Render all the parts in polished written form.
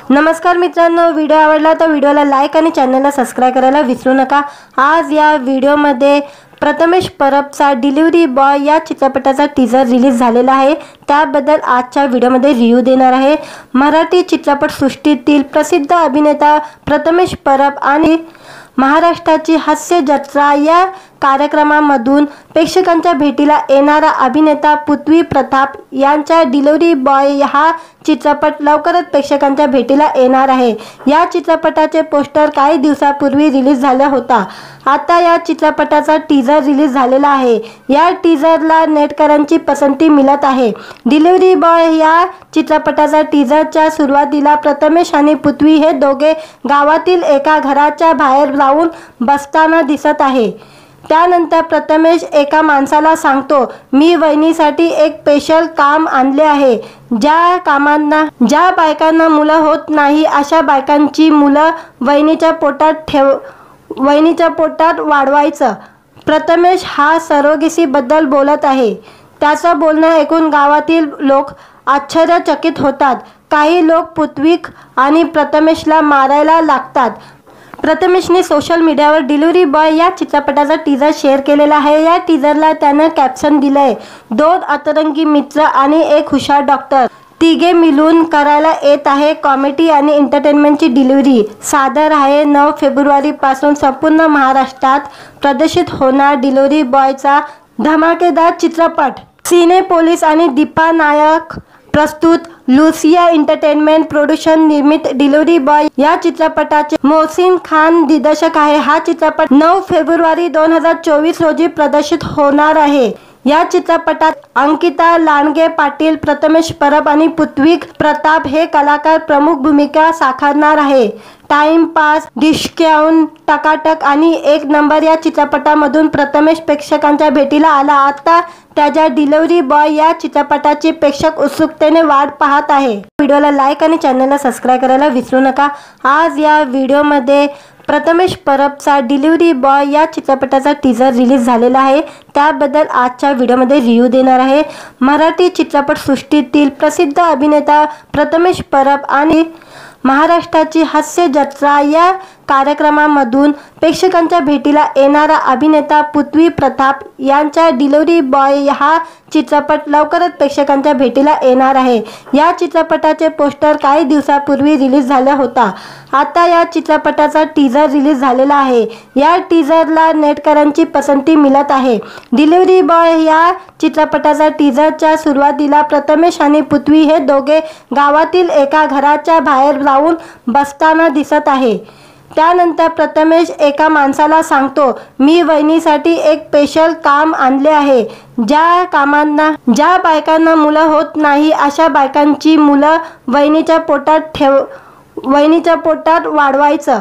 नमस्कार मित्रांनो, व्हिडिओ आवडला तर व्हिडिओला लाईक आणि चॅनलला सबस्क्राइब करायला विसरू नका। आज या व्हिडिओमध्ये प्रथमेश परबचा डिलिव्हरी बॉय या चित्रपटाचा टीजर रिलीज झालेला आहे। त्याबद्दल आजच्या व्हिडिओमध्ये रिव्ह्यू देणार आहे। मराठी चित्रपट सृष्टीतील प्रसिद्ध अभिनेता प्रथमेश परब आणि महाराष्ट्राची हास्य जत्रा या कार्यक्रमामधून प्रेक्षकांच्या भेटीला येणारा अभिनेता पृथ्वी प्रताप यांचा डिलिव्हरी बॉय हा चित्रपट लवकरच प्रेक्षकांच्या भेटीला येणार आहे। या चित्रपटाचे पोस्टर काही दिवसांपूर्वी रिलीज झाला होता। आता या चित्रपटाचा टीजर रिलीज झालेला आहे। या टीजरला नेटकऱ्यांची पसंती मिळत आहे। डिलिव्हरी बॉय या चित्रपटाचा टीजरच्या सुरुवातीला प्रथमेश आणि पृथ्वी हे दोघे गावातील एका घराच्या बाहेर जाऊन बसताना दिसत आहे। त्यानंतर प्रथमेश एका माणसाला सांगतो, मी वहिनीसाठी एक स्पेशल काम आणले आहे। ज्या बायकांना मुलं होत नाही अशा बायकांची मुलं वहिनीच्या पोटात वाढवायचं। प्रथमेश हा सरोगसीबद्दल बोलत आहे। त्याचं बोलणं ऐकून गावातील लोक आश्चर्यचकित होतात। काही लोक पृथ्वी आणि प्रथमेशला मारायला लागतात। प्रथमेशने सोशल मीडियावर डिलिव्हरी बॉय या चित्रपटाचा टीजर शेअर केलेला आहे। या टीजरला त्यानं कॅप्शन दिलंय, 2 अतरंगी मित्र आणि एक हुशार डॉक्टर तिघे मिळून करायला येत आहे कॉमेडी आणि एंटरटेनमेंटची डिलिव्हरी। सादर आहे 9 फेब्रुवारीपासून संपूर्ण महाराष्ट्रात प्रदर्शित होणार डिलिव्हरी बॉयचा धमाकेदार चित्रपट। सिनेपोलिस आणि दीपा नायक प्रस्तुत, लुसिया एंटरटेनमेंट प्रोडक्शन निर्मित डिलिव्हरी बॉय या चित्रपटाचे मोहसिन खान दिग्दर्शक आहे। हा चित्रपट 9 फेब्रुवारी 2024 रोजी प्रदर्शित होणार आहे। या चित्रपटात अंकिता लांडगे पाटील, प्रथमेश परब आणि पृथ्वी प्रताप हे कलाकार प्रमुख भूमिका साकारणार आहे। टाइमपास, डिस्काउंट, टकाटक आणि एक नंबर या चित्रपटामधून प्रथमेश प्रेक्षकांच्या भेटीला आला। आता त्याच्या डिलिव्हरी बॉय या चित्रपटाची प्रेक्षक उत्सुकतेने वाट पाहत आहे। व्हिडिओला लाईक आणि चॅनलला सबस्क्राइब करायला विसरू नका। आज या व्हिडिओमध्ये प्रथमेश परबचा डिलिव्हरी बॉय या चित्रपटाचा टीजर रिलीज झालेला आहे। त्याबद्दल आजच्या व्हिडिओमध्ये रिव्ह्यू देणार आहे। मराठी चित्रपट सृष्टीतील प्रसिद्ध अभिनेता प्रथमेश परब आणि महाराष्ट्राची हास्य जत्रा या कार्यक्रमामधून प्रेक्षकांच्या भेटीला येणारा अभिनेता पृथ्वी प्रताप यांचा डिलिव्हरी बॉय हा चित्रपट लवकरच प्रेक्षकांच्या भेटीला येणार आहे। या चित्रपटाचे पोस्टर काही दिवसांपूर्वी रिलीज झाला होता। आता या चित्रपटाचा टीजर रिलीज झालेला आहे। या टीजरला नेटकऱ्यांची पसंती मिळत आहे। डिलिव्हरी बॉय या चित्रपटाचा टीजरच्या सुरुवातीला प्रथमेश आणि पृथ्वी हे दोघे गावातील एका घराच्या बाहेर जाऊन बसताना दिसत आहे। त्यानंतर प्रथमेश एका माणसाला सांगतो, मी वहिनीसाठी एक स्पेशल काम आणले आहे। ज्या बायकांना मुलं होत नाही अशा बायकांची मुलं वहिनीच्या पोटात वाढवायचं।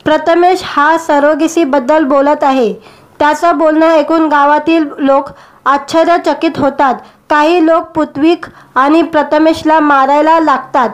प्रथमेश हा सरोगसीबद्दल बोलत आहे। त्याचं बोलणं ऐकून गावातील लोक आश्चर्यचकित होतात। काही लोक पृथ्वी आणि प्रथमेशला मारायला लागतात।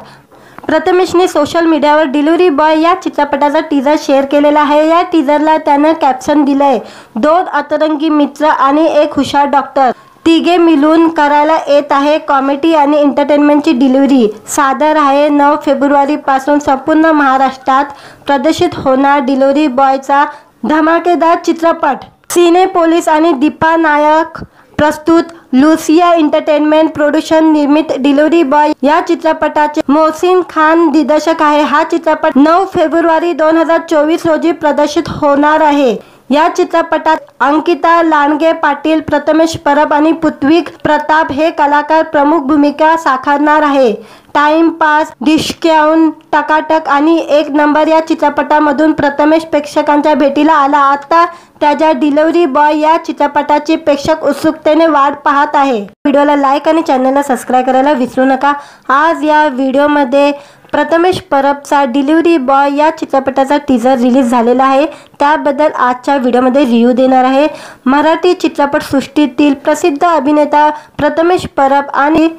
प्रथमेशने सोशल मीडियावर डिलिव्हरी बॉय या चित्रपटाचा टीजर शेअर केलेला आहे। या टीजरला त्यानं कॅप्शन दिलंय, 2 अतरंगी मित्र आणि एक हुशार डॉक्टर तिघे मिळून करायला येत आहे कॉमेडी आणि एंटरटेनमेंटची डिलिव्हरी। सादर आहे 9 फेब्रुवारीपासून संपूर्ण महाराष्ट्रात प्रदर्शित होणार डिलिव्हरी बॉयचा धमाकेदार चित्रपट। सिनेपोलिस आणि दीपा नायक प्रस्तुत, लुसिया एंटरटेनमेंट प्रोडक्शन निर्मित डिलिव्हरी बॉय या चित्रपटाचे मोहसिन खान दिग्दर्शक आहे। हा चित्रपट 9 फेब्रुवारी 2024 रोजी प्रदर्शित होणार आहे। या चित्रपटात अंकिता लांडगे पाटील, प्रथमेश परब आणि पृथ्वी प्रताप हे कलाकार प्रमुख भूमिका साकारणार आहे। टाइमपास, डिस्काउंट, टकाटक आणि एक नंबर या चित्रपटामधून प्रथमेश प्रेक्षकांच्या भेटीला आला। आता त्याच्या डिलिव्हरी बॉय या चित्रपटाची प्रेक्षक उत्सुकतेने वाट पाहत आहे। व्हिडिओला लाईक आणि चॅनलला सबस्क्राइब करायला विसरू नका। आज या व्हिडिओमध्ये प्रथमेश परबचा डिलिव्हरी बॉय या चित्रपटाचा टीजर रिलीज झालेला आहे। त्याबद्दल आजच्या व्हिडिओमध्ये रिव्ह्यू देणार आहे। मराठी चित्रपट सृष्टीतील प्रसिद्ध अभिनेता प्रथमेश परब आणि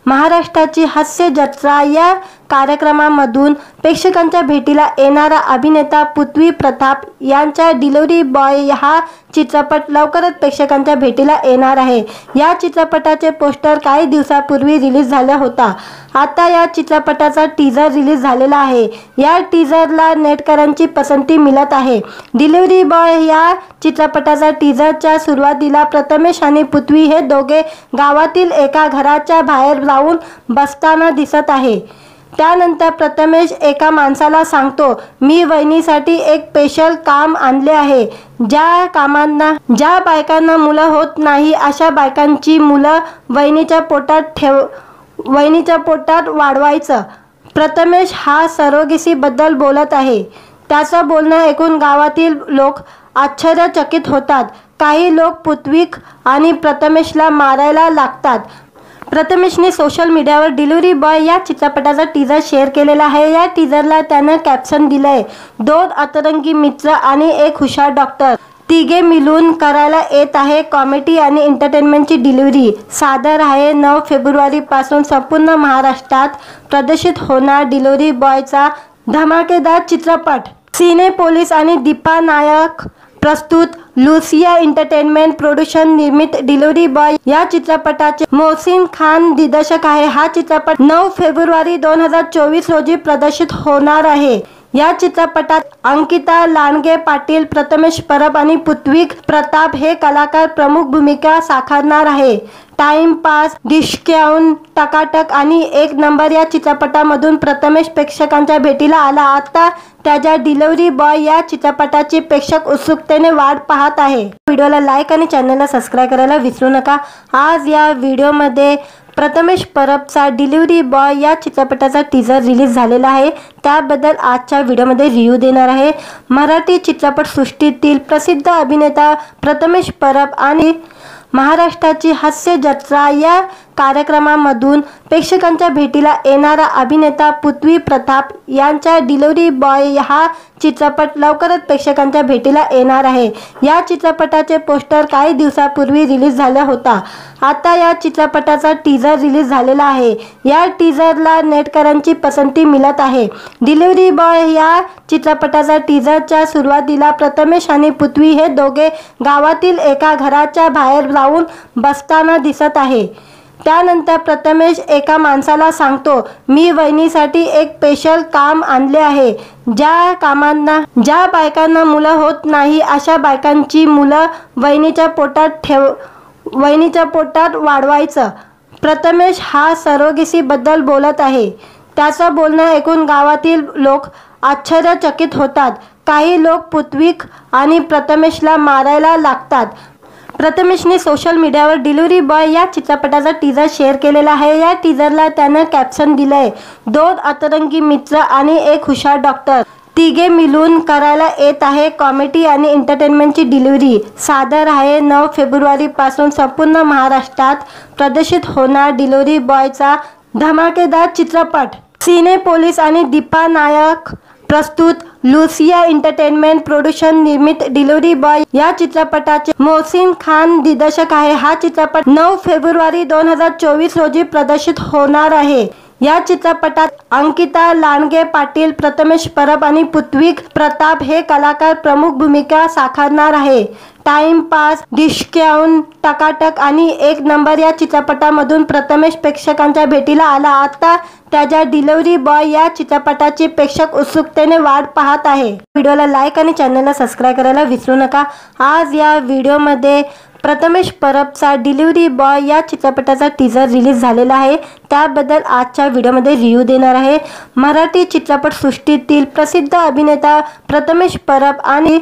महाराष्ट्राची हास्य जत्रा या कार्यक्रमामधून प्रेक्षकांच्या भेटीला येणारा अभिनेता पृथ्वी प्रताप यांचा डिलिव्हरी बॉय हा चित्रपट लवकरच प्रेक्षकांच्या भेटीला येणार आहे। या चित्रपटाचे पोस्टर काही दिवसापूर्वी रिलीज झाला होता। आता या चित्रपटाचा टीजर रिलीज झालेला आहे। या टीजरला नेटकऱ्यांची पसंती मिळत आहे। डिलिव्हरी बॉय या चित्रपटाचा टीजरच्या सुरुवातीला प्रथमेश आणि पृथ्वी हे दोघे गावातील एका घराच्या बाहेर जाऊन बसताना दिसत आहे। त्यानंतर प्रथमेश एका माणसाला सांगतो, मी वहिनीसाठी एक स्पेशल काम आणले आहे। ज्या बायकांना मुलं होत नाही अशा बायकांची मुलं वहिनीच्या पोटात वाढवायचं। प्रथमेश हा सरोगेसीबद्दल बोलत आहे। त्याचं बोलणं ऐकून गावातील लोक आश्चर्यचकित होतात। काही लोक पृथ्वी आणि प्रथमेशला मारायला लागतात। प्रथमेशने सोशल मीडियावर डिलिव्हरी बॉय या चित्रपटाचा टीजर शेअर केलेला आहे। या टीजरला त्यानं कॅप्शन दिलंय, 2 अतरंगी मित्र आणि एक हुशार डॉक्टर तिघे मिळून करायला येत आहे कॉमेडी आणि एंटरटेनमेंटची डिलिव्हरी। सादर आहे 9 फेब्रुवारीपासून संपूर्ण महाराष्ट्रात प्रदर्शित होणार डिलिव्हरी बॉयचा धमाकेदार चित्रपट। सिनेपोलिस आणि दीपा नायक प्रस्तुत लुसिया एंटरटेनमेंट प्रोडक्शन निर्मित डिलिव्हरी बॉय या चित्रपटाचे मोहसिन खान दिग्दर्शक आहे। हा चित्रपट 9 फेब्रुवारी 2024 रोजी प्रदर्शित होणार आहे। या चित्रपटात अंकिता लांडगे पाटील, प्रथमेश परब आणि पृथ्वी प्रताप हे कलाकार प्रमुख भूमिका साकारणार आहे। टाइमपास, डिस्काउंट, टकाटक आणि एक नंबर या चित्रपटामधून प्रथमेश प्रेक्षकांच्या भेटीला आला। आता त्याच्या डिलिव्हरी बॉय या चित्रपटाची प्रेक्षक उत्सुकतेने वाट पाहत आहे। व्हिडिओला लाईक आणि चॅनलला सबस्क्राईब करायला विसरू नका। आज या व्हिडिओमध्ये प्रथमेश परबचा डिलिव्हरी बॉय या चित्रपटाचा टीजर रिलीज झालेला आहे। त्याबद्दल आजच्या व्हिडिओमध्ये रिव्ह्यू देणार आहे। मराठी चित्रपटसृष्टीतील प्रसिद्ध अभिनेता प्रथमेश परब आणि महाराष्ट्राची हास्य जत्रा या कार्यक्रमामधून प्रेक्षकांच्या भेटीला येणारा अभिनेता पृथ्वी प्रताप यांचा डिलिव्हरी बॉय हा चित्रपट लवकरच प्रेक्षकांच्या भेटीला येणार आहे। या चित्रपटाचे पोस्टर काही दिवसापूर्वी रिलीज झाला होता। आता या चित्रपटाचा टीजर रिलीज झालेला आहे। या टीजरला नेटकऱ्यांची पसंती मिळत आहे। डिलिव्हरी बॉय या चित्रपटाचा टीजरच्या सुरुवातीला प्रथमेश आणि पृथ्वी हे दोघे गावातील एका घराच्या बाहेर जाऊन बसताना दिसत आहे। त्यानंतर प्रथमेश एका माणसाला सांगतो, मी वहिनीसाठी एक स्पेशल काम आणले आहे। ज्या बायकांना मुलं होत नाही अशा बायकांची मुलं वहिनीच्या पोटात वाढवायचं। प्रथमेश हा सरोगेसीबद्दल बोलत आहे। त्याचं बोलणं ऐकून गावातील लोक आश्चर्यचकित होतात। काही लोक पृथ्वी आणि प्रथमेशला मारायला लागतात। प्रथमेशने सोशल मीडियावर डिलिव्हरी बॉय या चित्रपटाचा टीजर शेअर केलेला आहे। या टीजरला त्यानं कॅप्शन दिलंय, 2 अतरंगी मित्र आणि एक हुशार डॉक्टर तिघे मिळून करायला येत आहे कॉमेडी आणि एंटरटेनमेंटची डिलिव्हरी। सादर आहे 9 फेब्रुवारीपासून संपूर्ण महाराष्ट्रात प्रदर्शित होणार डिलिव्हरी बॉयचा धमाकेदार चित्रपट। सिनेपोलिस आणि दीपा नायक प्रस्तुत लुसिया एंटरटेनमेंट प्रोडक्शन निर्मित डिलिव्हरी बॉय या चित्रपटाचे मोहसिन खान दिग्दर्शक आहे। हा चित्रपट 9 फेब्रुवारी 2024 रोजी प्रदर्शित होणार आहे। या चित्रपटात अंकिता लांडगे पाटील, प्रथमेश परब आणि पृथ्वी प्रताप हे कलाकार प्रमुख भूमिका साकारणार आहे। टाइमपास, डिस्काउंट, टकाटक आणि एक नंबर या चित्रपटामधून प्रथमेश प्रेक्षकांच्या भेटीला आला। आता त्याच्या डिलिव्हरी बॉय या चित्रपटाची प्रेक्षक उत्सुकतेने वाट पाहत आहे। व्हिडिओला लाईक आणि चॅनलला सबस्क्राईब करायला विसरू नका। आज या व्हिडिओमध्ये प्रथमेश परबचा डिलिव्हरी बॉय या चित्रपटाचा टीजर रिलीज झालेला आहे। त्याबद्दल आजच्या व्हिडिओमध्ये रिव्ह्यू देणार आहे। मराठी चित्रपटसृष्टीतील प्रसिद्ध अभिनेता प्रथमेश परब आणि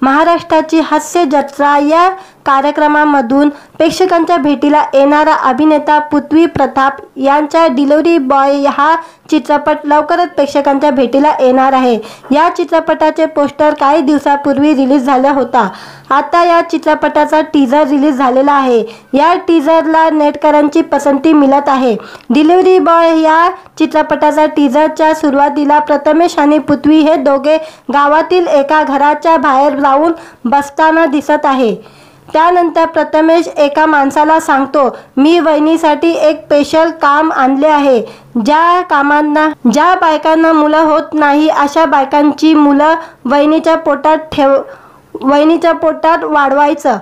महाराष्ट्राची हास्य जत्रा या कार्यक्रमामधून प्रेक्षकांच्या भेटीला येणारा अभिनेता पृथ्वी प्रताप यांचा डिलिव्हरी बॉय हा चित्रपट लवकरच प्रेक्षकांच्या भेटीला येणार आहे। या चित्रपटाचे पोस्टर काही दिवसापूर्वी रिलीज झाला होता। आता या चित्रपटाचा टीजर रिलीज झालेला आहे। या टीजरला नेटकऱ्यांची पसंती मिळत आहे। डिलिव्हरी बॉय या चित्रपटाचा टीजरच्या सुरुवातीला प्रथमेश आणि पृथ्वी हे दोघे गावातील एका घराच्या बाहेर जाऊन बसताना दिसत आहे। त्यानंतर प्रथमेश एका माणसाला सांगतो, मी वहिनीसाठी एक स्पेशल काम आणले आहे. ज्या बायकांना मुलं होत नाही अशा बायकांची मुलं वहिनीच्या पोटात वाढवायचं.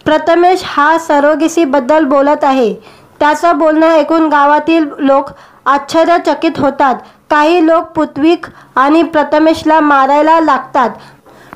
प्रथमेश हा सरोगेसीबद्दल बोलत आहे. त्याचं बोलणं ऐकून गावातील लोक आश्चर्यचकित होतात. काही लोक पृथ्वीक आणि प्रथमेशला मारायला लागतात.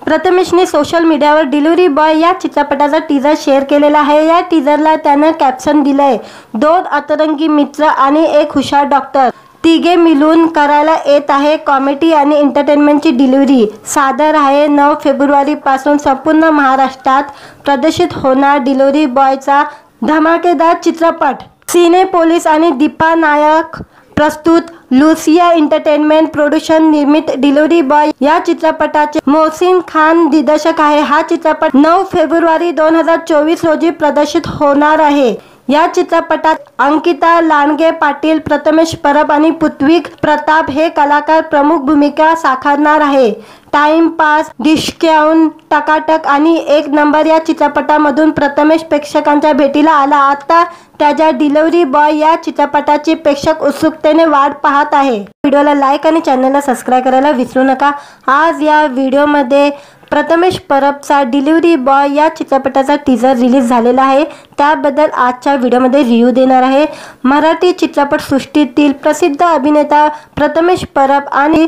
प्रथमेशने सोशल मीडियावर डिलिव्हरी बॉय या चित्रपटाचा टीजर शेअर केलेला आहे. या टीजरला त्यानं कॅप्शन दिलंय, 2 अतरंगी मित्र आणि एक हुशार डॉक्टर, तिघे मिळून करायला येत आहे कॉमेडी आणि एंटरटेनमेंटची डिलिव्हरी. सादर आहे 9 फेब्रुवारीपासून संपूर्ण महाराष्ट्रात प्रदर्शित होणार डिलिव्हरी बॉयचा धमाकेदार चित्रपट. सिनेपोलिस आणि दीपा नायक प्रस्तुत, लुसिया एंटरटेनमेंट प्रोडक्शन निर्मित डिलिव्हरी बॉय या चित्रपटाचे मोहसिन खान दिग्दर्शक आहे. हा चित्रपट 9 फेब्रुवारी 2024 रोजी प्रदर्शित होणार आहे. या चित्रपटात अंकिता लांडगे पाटील, प्रथमेश परब आणि पृथ्वी प्रताप हे कलाकार प्रमुख भूमिका साकारणार आहे. टाइमपास, डिस्काउंट, टकाटक आणि एक नंबर या चित्रपटामधून प्रथमेश प्रेक्षकांच्या भेटीला आला. आता त्याच्या डिलिव्हरी बॉय या चित्रपटाची प्रेक्षक उत्सुकतेने वाट पाहत आहे. व्हिडिओला लाईक आणि चॅनलला सबस्क्राईब करायला विसरू नका. आज या व्हिडिओमध्ये प्रथमेश परबचा डिलिव्हरी बॉय या चित्रपटाचा टीजर रिलीज झालेला आहे. त्याबद्दल आजच्या व्हिडिओमध्ये रिव्ह्यू देणार आहे. मराठी चित्रपटसृष्टीतील प्रसिद्ध अभिनेता प्रथमेश परब आणि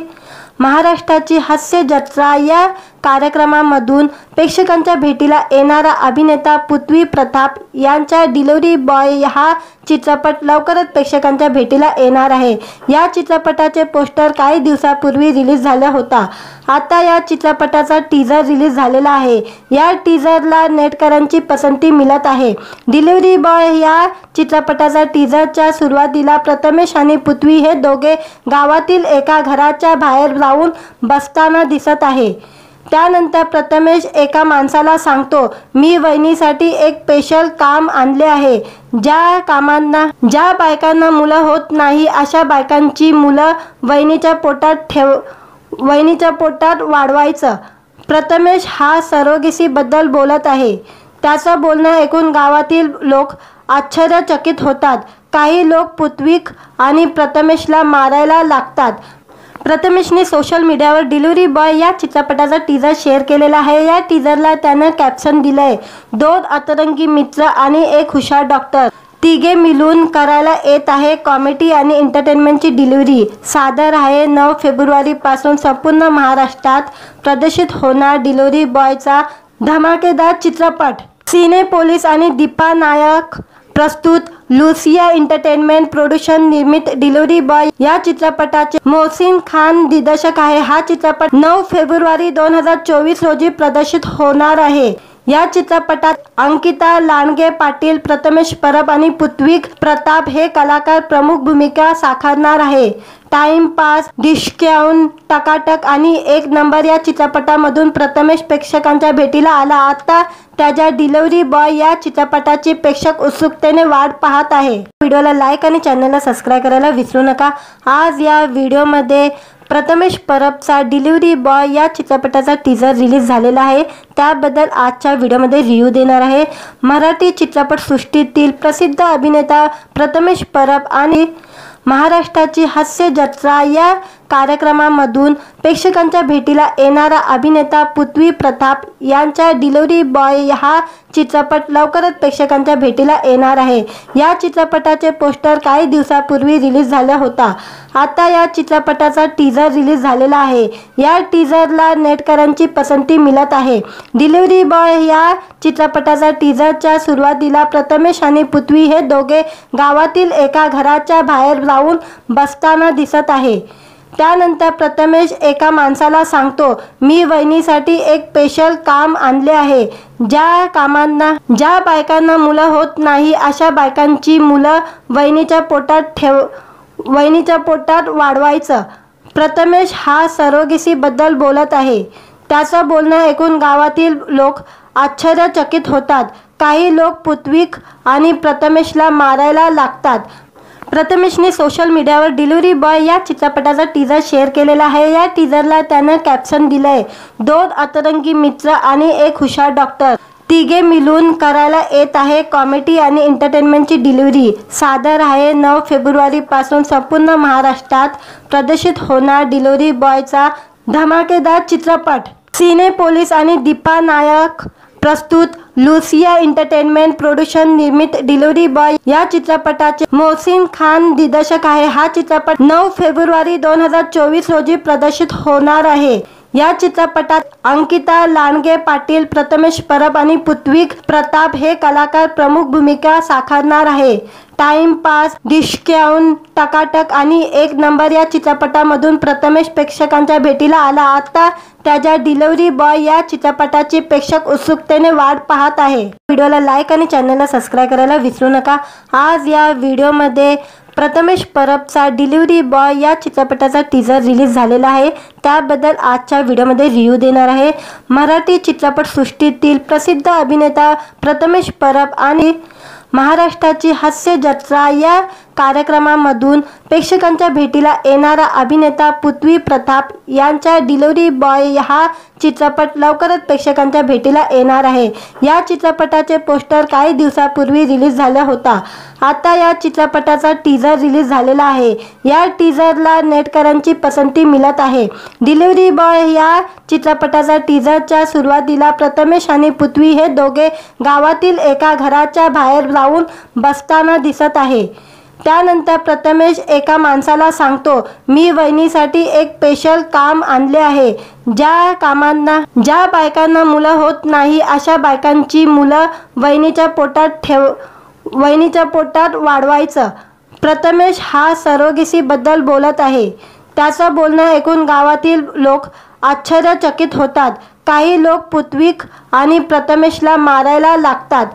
महाराष्ट्राची हास्य जत्रा या कार्यक्रमामधून प्रेक्षकांच्या भेटीला येणारा अभिनेता पृथ्वी प्रताप यांचा डिलिव्हरी बॉय हा चित्रपट लवकरच प्रेक्षकांच्या भेटीला येणार आहे. या चित्रपटाचे पोस्टर काही दिवसापूर्वी रिलीज झाला होता. आता या चित्रपटाचा टीजर रिलीज झालेला आहे. या टीजरला नेटकऱ्यांची पसंती मिळत आहे. डिलिव्हरी बॉय या चित्रपटाचा टीजरच्या सुरुवातीला प्रथमेश आणि पृथ्वी हे दोघे गावातील एका घराच्या बाहेर जाऊन बसताना दिसत आहे. त्यानंतर प्रथमेश एका माणसाला सांगतो, मी वहिनीसाठी एक स्पेशल काम आणले आहे. ज्या बायकांना मुलं होत नाही अशा बायकांची मुलं वहिनीच्या पोटात वाढवायचं. प्रथमेश हा सरोगेसीबद्दल बोलत आहे. त्याचं बोलणं ऐकून गावातील लोक आश्चर्यचकित होतात. काही लोक पृथ्वीक आणि प्रथमेशला मारायला लागतात. प्रथमेशने सोशल मीडियावर डिलिव्हरी बॉय या चित्रपटाचा टीजर शेअर केलेला आहे. या टीजरला त्यानं कॅप्शन दिलंय, 2 अतरंगी मित्र आणि एक हुशार डॉक्टर, तिघे मिळून करायला येत आहे कॉमेडी आणि एंटरटेनमेंटची डिलिव्हरी. सादर आहे 9 फेब्रुवारीपासून संपूर्ण महाराष्ट्रात प्रदर्शित होणार डिलिव्हरी बॉयचा धमाकेदार चित्रपट. सिनेपोलिस आणि दीपा नायक प्रस्तुत, लुसिया एंटरटेनमेंट प्रोडक्शन निर्मित डिलिव्हरी बॉय या चित्रपटाचे मोहसिन खान दिग्दर्शक आहे. हा चित्रपट 9 फेब्रुवारी 2024 रोजी प्रदर्शित होणार आहे. या चित्रपटात अंकिता लांडगे पाटील, प्रथमेश परब आणि पृथ्वी प्रताप हे कलाकार प्रमुख भूमिका साकारणार आहे. टाइमपास, डिस्काउंट, टकाटक आणि एक नंबर या चित्रपटामधून प्रथमेश प्रेक्षकांच्या भेटीला आला. आता त्याच्या डिलिव्हरी बॉय या चित्रपटाची प्रेक्षक उत्सुकतेने वाट पाहत आहे. व्हिडिओला लाईक आणि चॅनलला सबस्क्राईब करायला विसरू नका. आज या व्हिडिओमध्ये प्रथमेश परबचा डिलिव्हरी बॉय या चित्रपटाचा टीजर रिलीज झालेला आहे. त्याबद्दल आजच्या व्हिडिओमध्ये रिव्ह्यू देणार आहे. मराठी चित्रपटसृष्टीतील प्रसिद्ध अभिनेता प्रथमेश परब आणि महाराष्ट्राची हास्य जत्रा या कार्यक्रमामधून प्रेक्षकांच्या भेटीला येणारा अभिनेता पृथ्वी प्रताप यांचा डिलिव्हरी बॉय हा चित्रपट लवकरच प्रेक्षकांच्या भेटीला येणार आहे. या चित्रपटाचे पोस्टर काही दिवसापूर्वी रिलीज झाला होता. आता या चित्रपटाचा टीजर रिलीज झालेला आहे. या टीजरला नेटकऱ्यांची पसंती मिळत आहे. डिलिव्हरी बॉय या चित्रपटाचा टीजरच्या सुरुवातीला प्रथमेश आणि पृथ्वी हे दोघे गावातील एका घराच्या बाहेर जाऊन बसताना दिसत आहे. त्यानंतर प्रथमेश एका माणसाला सांगतो, मी वहिनीसाठी एक स्पेशल काम आणले आहे. ज्या बायकांना मुलं होत नाही अशा बायकांची मुलं वहिनीच्या पोटात वाढवायचं. प्रथमेश हा सरोगेसीबद्दल बोलत आहे. त्याचं बोलणं ऐकून गावातील लोक आश्चर्यचकित होतात. काही लोक पृथ्वीक आणि प्रथमेशला मारायला लागतात. प्रथमेशने सोशल मीडियावर डिलिव्हरी बॉय या चित्रपटाचा टीजर शेअर केलेला आहे. या टीजरला त्यानं कॅप्शन दिलंय, 2 अतरंगी मित्र आणि एक हुशार डॉक्टर, तिघे मिळून करायला येत आहे कॉमेडी आणि एंटरटेनमेंटची डिलिव्हरी। सादर आहे 9 फेब्रुवारीपासून संपूर्ण महाराष्ट्रात प्रदर्शित होणार डिलिव्हरी बॉयचा धमाकेदार चित्रपट। सिनेपोलिस आणि दीपा नायक प्रस्तुत लुसिया एंटरटेनमेंट प्रोडक्शन निर्मित डिलिव्हरी बॉय या चित्रपटाचे मोहसिन खान दिग्दर्शक आहे। हा चित्रपट 9 फेब्रुवारी 2024 रोजी प्रदर्शित होणार आहे। या चित्रपटात अंकिता लांडगे पाटील, प्रथमेश परब आणि पृथ्वी प्रताप हे कलाकार प्रमुख भूमिका साकारणार आहे। टाइमपास, डिस्काउंट, टकाटक आणि एक नंबर या चित्रपटामधून प्रथमेश प्रेक्षकांच्या भेटीला आला। आता त्याच्या डिलिव्हरी बॉय या चित्रपटाची प्रेक्षक उत्सुकतेने वाट पाहत आहे। व्हिडिओला लाईक आणि चॅनलला सबस्क्राईब करायला विसरू नका। आज या व्हिडिओमध्ये प्रथमेश परबचा डिलिव्हरी बॉय या चित्रपटाचा टीजर रिलीज झालेला आहे, त्याबद्दल आजच्या व्हिडिओमध्ये रिव्ह्यू देणार आहे। मराठी चित्रपटसृष्टीतील प्रसिद्ध अभिनेता प्रथमेश परब आणि महाराष्ट्राची हास्य जत्रा या कार्यक्रमामधून प्रेक्षकांच्या भेटीला येणारा अभिनेता पृथ्वी प्रताप यांचा डिलिव्हरी बॉय हा चित्रपट लवकरच प्रेक्षकांच्या भेटीला येणार आहे। या चित्रपटाचे पोस्टर काही दिवसापूर्वी रिलीज झाला होता। आता या चित्रपटाचा टीजर रिलीज झालेला आहे। या टीजरला नेटकरांची पसंती मिळत आहे। डिलिव्हरी बॉय या चित्रपटाचा टीजरच्या सुरुवातीला प्रथमेश आणि पृथ्वी हे दोघे गावातील एका घराच्या बाहेर जाऊन बसताना दिसत आहे। त्यानंतर प्रथमेश एका माणसाला सांगतो, मी वहिनीसाठी एक स्पेशल काम आणले आहे। ज्या बायकांना मुलं होत नाही अशा बायकांची मुलं वहिनीच्या पोटात वाढवायचं। प्रथमेश हा सरोगेसीबद्दल बोलत आहे। त्याचं बोलणं ऐकून गावातील लोक आश्चर्यचकित होतात। काही लोक पृथ्वी आणि प्रथमेशला मारायला लागतात।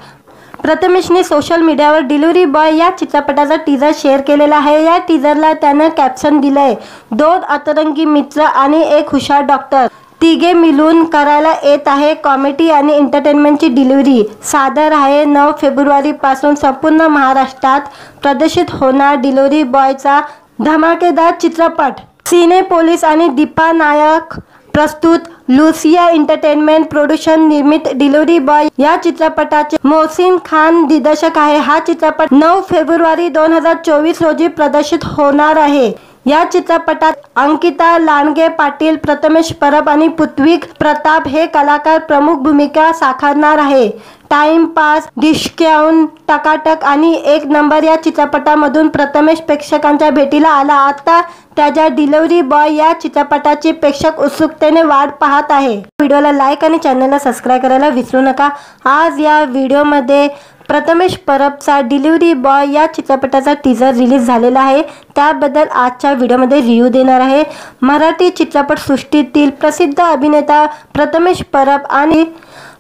प्रथमेशने सोशल मीडियावर डिलिव्हरी बॉय या चित्रपटाचा टीजर शेअर केलेला आहे। या टीजरला त्यानं कॅप्शन दिलंय, 2 अतरंगी मित्र आणि एक हुशार डॉक्टर तिघे मिळून करायला येत आहे कॉमेडी आणि एंटरटेनमेंटची डिलिव्हरी। सादर आहे 9 फेब्रुवारीपासून संपूर्ण महाराष्ट्रात प्रदर्शित होणार डिलिव्हरी बॉयचा धमाकेदार चित्रपट। सिनेपोलिस आणि दीपा नायक प्रस्तुत लुसिया एंटरटेनमेंट प्रोडक्शन निर्मित डिलिव्हरी बॉय या चित्रपटाचे मोहसिन खान दिग्दर्शक आहे। हा चित्रपट 9 फेब्रुवारी 2024 रोजी प्रदर्शित होणार आहे। या चित्रपटात अंकिता लांडगे पाटील, प्रथमेश परब आणि पृथ्वी प्रताप हे कलाकार प्रमुख भूमिका साकारणार आहे। टाइमपास, डिस्काउंट, टकाटक आणि एक नंबर या चित्रपटामधून प्रथमेश प्रेक्षकांच्या भेटीला आला। आता त्याच्या डिलिव्हरी बॉय या चित्रपटाची प्रेक्षक उत्सुकतेने वाट पाहत आहे। व्हिडिओला लाईक आणि चॅनलला सबस्क्राईब करायला विसरू नका। आज या व्हिडिओमध्ये प्रथमेश परबचा डिलिव्हरी बॉय या चित्रपटाचा टीजर रिलीज झालेला आहे, त्याबद्दल आजच्या व्हिडिओमध्ये रिव्ह्यू देणार आहे। मराठी चित्रपटसृष्टीतील प्रसिद्ध अभिनेता प्रथमेश परब आणि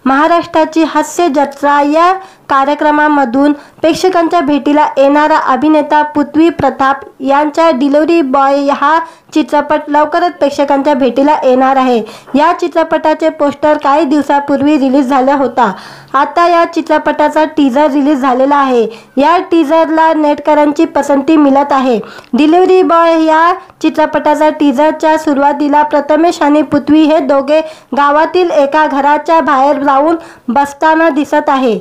महाराष्ट्राची हास्य जत्रा या कार्यक्रमामधून प्रेक्षकांच्या भेटीला येणारा अभिनेता पृथ्वी प्रताप यांचा डिलिव्हरी बॉय हा चित्रपट लवकरच प्रेक्षकांच्या भेटीला येणार आहे। या चित्रपटाचे पोस्टर काही दिवसापूर्वी रिलीज झाला होता। आता या चित्रपटाचा टीजर रिलीज झालेला आहे। या टीजरला नेटकरांची पसंती मिळत आहे। डिलिव्हरी बॉय या चित्रपटाचा टीजरच्या सुरुवातीला प्रथमेश आणि पृथ्वी हे दोघे गावातील एका घराच्या बाहेर जाऊन बसताना दिसत आहे।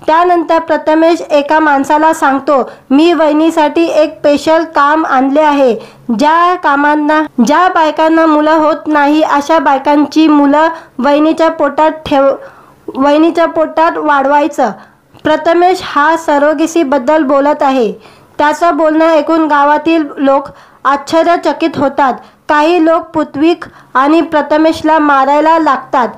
त्यानंतर प्रथमेश एका माणसाला सांगतो, मी वहिनीसाठी एक स्पेशल काम आणले आहे। ज्या बायकांना मुलं होत नाही अशा बायकांची मुलं वहिनीच्या पोटात वाढवायचं। प्रथमेश हा सरोगेसीबद्दल बोलत आहे। त्याचं बोलणं ऐकून गावातील लोक आश्चर्यचकित होतात। काही लोक पृथ्वी आणि प्रथमेशला मारायला लागतात।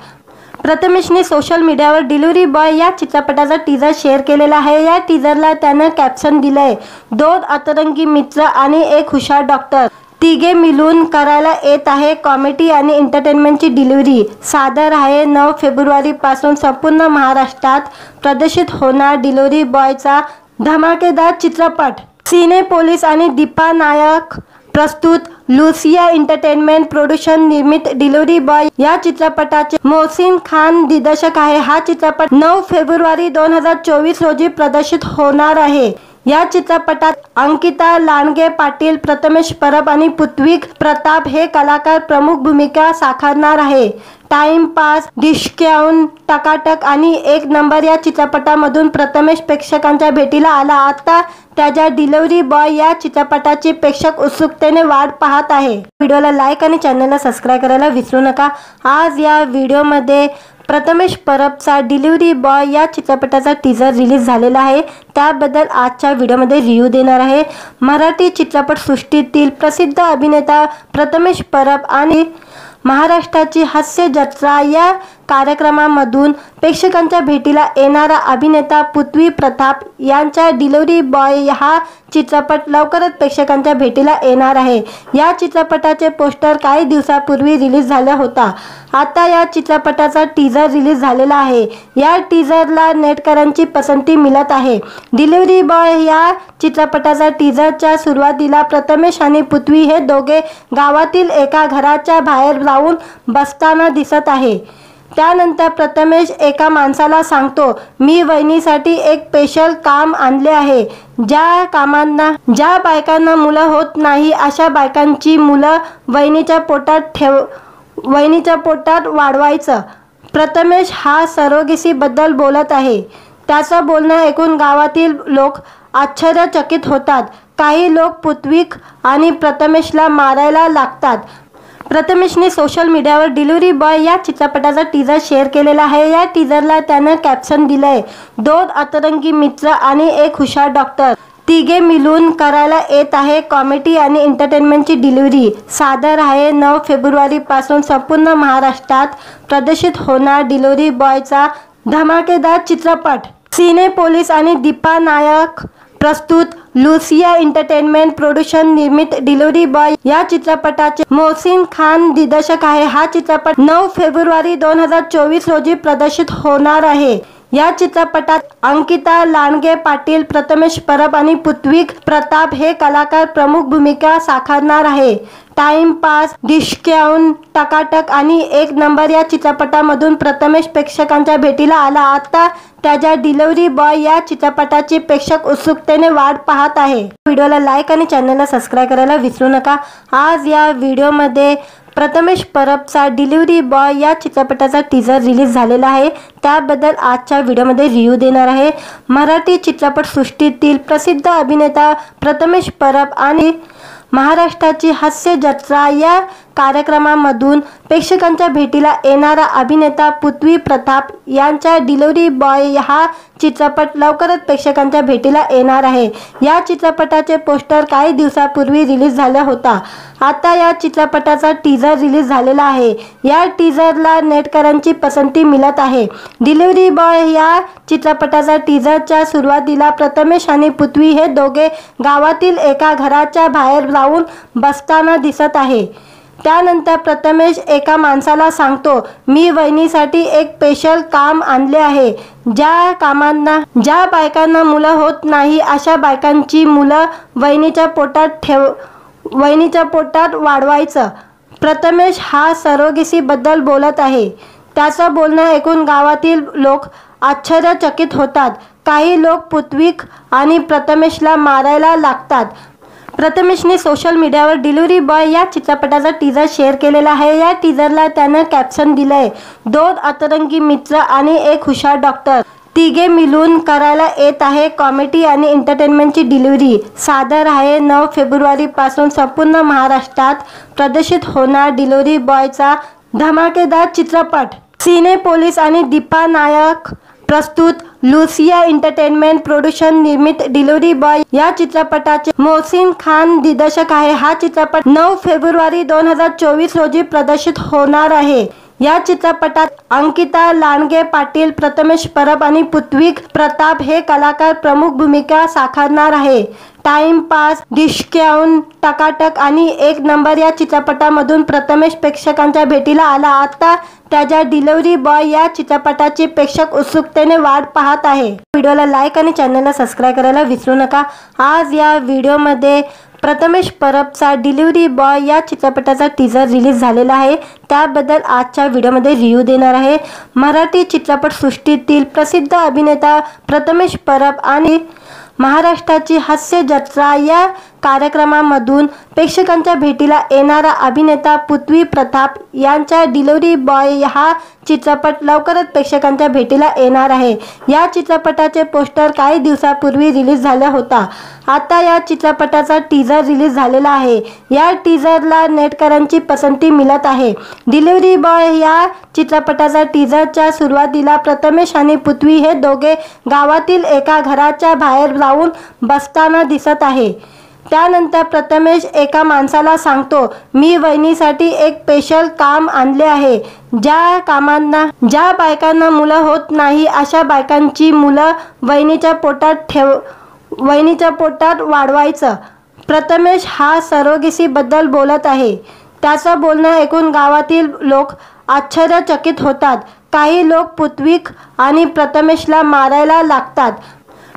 प्रथमेशने सोशल मीडियावर डिलिव्हरी बॉय या चित्रपटाचा टीजर शेअर केलेला आहे। या टीजरला त्यानं कॅप्शन दिलंय, 2 अतरंगी मित्र आणि एक हुशार डॉक्टर तिघे मिळून करायला येत आहे कॉमेडी आणि एंटरटेनमेंटची डिलिव्हरी। सादर आहे 9 फेब्रुवारीपासून संपूर्ण महाराष्ट्रात प्रदर्शित होणार डिलिव्हरी बॉयचा धमाकेदार चित्रपट। सिनेपोलिस आणि दीपा नायक प्रस्तुत लुसिया एंटरटेनमेंट प्रोडक्शन निर्मित डिलिव्हरी बॉय या चित्रपटाचे मोहसिन खान दिग्दर्शक आहे। हा चित्रपट 9 फेब्रुवारी 2024 रोजी प्रदर्शित होणार आहे। या चित्रपटात अंकिता लांडगे पाटील, प्रथमेश परब आणि पृथ्वी प्रताप हे कलाकार प्रमुख भूमिका साकारणार आहे. टाइमपास, डिस्काउंट, टकाटक आणि एक नंबर या चित्रपटामधून प्रथमेश प्रेक्षकांच्या भेटीला आला. आता त्याच्या डिलिव्हरी बॉय या चित्रपटाची प्रेक्षक उत्सुकतेने वाट पाहत आहे. व्हिडिओला लाईक आणि चॅनलला सबस्क्राईब करायला विसरू नका. आज या व्हिडिओमध्ये प्रथमेश परबचा डिलिव्हरी बॉय या चित्रपटाचा टीजर रिलीज झालेला आहे. त्याबद्दल आजच्या व्हिडिओमध्ये रिव्ह्यू देणार आहे. मराठी चित्रपटसृष्टीतील प्रसिद्ध अभिनेता प्रथमेश परब आणि महाराष्ट्राची हास्य जत्रा या कार्यक्रमामधून प्रेक्षकांच्या भेटीला येणारा अभिनेता पृथ्वी प्रताप यांचा डिलिव्हरी बॉय हा चित्रपट लवकरच प्रेक्षकांच्या भेटीला येणार आहे. या चित्रपटाचे पोस्टर काही दिवसापूर्वी रिलीज झाला होता. आता या चित्रपटाचा टीजर रिलीज झालेला आहे. या टीजरला नेटकऱ्यांची पसंती मिळत आहे. डिलिव्हरी बॉय या चित्रपटाचा टीजरच्या सुरुवातीला प्रथमेश आणि पृथ्वी हे दोघे गावातील एका घराच्या बाहेर जाऊन बसताना दिसत आहे. त्यानंतर प्रथमेश एका माणसाला सांगतो, मी वहिनीसाठी एक स्पेशल काम आणले आहे. ज्या बायकांना मुलं होत नाही अशा बायकांची मुलं वहिनीच्या पोटात वाढवायचं. प्रथमेश हा सरोगेसीबद्दल बोलत आहे. त्याचं बोलणं ऐकून गावातील लोक आश्चर्यचकित होतात. काही लोक पृथ्वी आणि प्रथमेशला मारायला लागतात. प्रथमेशने सोशल मीडियावर डिलिव्हरी बॉय या चित्रपटाचा टीजर शेअर केलेला आहे. या टीजरला त्यानं कॅप्शन दिलंय, 2 अतरंगी मित्र आणि एक हुशार डॉक्टर तिघे मिळून करायला येत आहे कॉमेडी आणि एंटरटेनमेंटची डिलिव्हरी. सादर आहे 9 फेब्रुवारीपासून संपूर्ण महाराष्ट्रात प्रदर्शित होणार डिलिव्हरी बॉयचा धमाकेदार चित्रपट. सिनेपोलिस आणि दीपा नायक प्रस्तुत, लुसिया एंटरटेनमेंट प्रोडक्शन निर्मित डिलिव्हरी बॉय या चित्रपटाचे मोहसिन खान दिग्दर्शक आहे. हा चित्रपट 9 फेब्रुवारी 2024 रोजी प्रदर्शित होणार आहे. या चित्रपटात अंकिता लांडगे पाटील, प्रथमेश परब आणि पृथ्वी प्रताप हे कलाकार प्रमुख भूमिका साकारणार आहे. टाइमपास, डिस्काउंट, टकाटक आणि एक नंबर या चित्रपटामधून प्रथमेश प्रेक्षकांच्या भेटीला आला. आता त्याच्या डिलिव्हरी बॉय या चित्रपटाची प्रेक्षक उत्सुकतेने वाट पाहत आहे. व्हिडिओला लाईक आणि चॅनलला सबस्क्राईब करायला विसरू नका. आज या व्हिडिओमध्ये प्रथमेश परबचा डिलिव्हरी बॉय या चित्रपटाचा टीजर रिलीज झालेला आहे. त्याबद्दल आजच्या व्हिडिओमध्ये रिव्ह्यू देणार आहे. मराठी चित्रपटसृष्टीतील प्रसिद्ध अभिनेता प्रथमेश परब आणि महाराष्ट्राची हास्य जत्रा या कार्यक्रमामधून प्रेक्षकांच्या भेटीला येणारा अभिनेता पृथ्वी प्रताप यांचा डिलिव्हरी बॉय हा चित्रपट लवकरच प्रेक्षकांच्या भेटीला येणार आहे. या चित्रपटाचे पोस्टर काही दिवसापूर्वी रिलीज झाला होता. आता या चित्रपटाचा टीजर रिलीज झालेला आहे. या टीजरला नेटकऱ्यांची पसंती मिळत आहे. डिलिव्हरी बॉय या चित्रपटाचा टीजरच्या सुरुवातीला प्रथमेश आणि पृथ्वी हे दोघे गावातील एका घराच्या बाहेर जाऊन बसताना दिसत आहे. त्यानंतर प्रथमेश एका माणसाला सांगतो, मी वहिनीसाठी एक स्पेशल काम आणले आहे. ज्या बायकांना मुलं होत नाही अशा बायकांची मुलं वहिनीच्या पोटात वाढवायचं. प्रथमेश हा सरोगेसीबद्दल बोलत आहे. त्याचं बोलणं ऐकून गावातील लोक आश्चर्यचकित होतात. काही लोक पृथ्वी आणि प्रथमेशला मारायला लागतात. प्रथमेशने सोशल मीडियावर डिलिव्हरी बॉय या चित्रपटाचा टीजर शेअर केलेला आहे. या टीजरला त्यानं कॅप्शन दिलंय, 2 अतरंगी मित्र आणि एक हुशार डॉक्टर तिघे मिळून करायला येत आहे कॉमेडी आणि एंटरटेनमेंटची डिलिव्हरी. सादर आहे 9 फेब्रुवारीपासून संपूर्ण महाराष्ट्रात प्रदर्शित होणार डिलिव्हरी बॉयचा धमाकेदार चित्रपट. सिनेपोलिस आणि दीपा नायक प्रस्तुत, लुसिया एंटरटेनमेंट प्रोडक्शन निर्मित डिलिव्हरी बॉय या चित्रपटाचे मोहसिन खान दिग्दर्शक आहे. हा चित्रपट 9 फेब्रुवारी 2024 रोजी प्रदर्शित होणार आहे. या चित्रपटात अंकिता लांडगे पाटील, प्रथमेश परब आणि पृथ्वी प्रताप हे कलाकार प्रमुख भूमिका साकारणार आहे. टाइमपास, डिस्काउंट, टकाटक आणि एक नंबर या चित्रपटामधून प्रथमेश प्रेक्षकांच्या भेटीला आला. आता त्याच्या डिलिव्हरी बॉय या चित्रपटाची प्रेक्षक उत्सुकतेने वाट पाहत आहे. व्हिडिओला लाईक आणि चॅनलला सबस्क्राईब करायला विसरू नका. आज या व्हिडिओमध्ये प्रथमेश परबचा डिलिव्हरी बॉय या चित्रपटाचा टीजर रिलीज झालेला आहे. त्याबद्दल आजच्या व्हिडिओमध्ये रिव्ह्यू देणार आहे. मराठी चित्रपटसृष्टीतील प्रसिद्ध अभिनेता प्रथमेश परब आणि महाराष्ट्राची हास्य जत्रा या कार्यक्रमामधून प्रेक्षकांच्या भेटीला येणारा अभिनेता पृथ्वी प्रताप यांचा डिलिव्हरी बॉय हा चित्रपट लवकरच प्रेक्षकांच्या भेटीला येणार आहे। या चित्रपटाचे पोस्टर काही दिवसापूर्वी रिलीज झाला होता। आता या चित्रपटाचा टीजर रिलीज झालेला आहे। या टीजरला नेटकरांची पसंती मिळत आहे। डिलिव्हरी बॉय या चित्रपटाचा टीजरच्या सुरुवातीला प्रथमेश आणि पृथ्वी हे दोघे गावातील एका घराच्या बाहेर जाऊन बसताना दिसत आहे। त्यानंतर प्रथमेश एका माणसाला सांगतो, मी वहिनीसाठी एक स्पेशल काम आणले आहे। ज्या बायकांना मुलं होत नाही अशा बायकांची मुलं वहिनीच्या पोटात वाढवायचं। प्रथमेश हा सरोगेसी बद्दल बोलत आहे। त्याचं बोलणं ऐकून गावातील लोक आश्चर्यचकित होतात। काही लोक पृथ्वी आणि प्रथमेशला मारायला लागतात।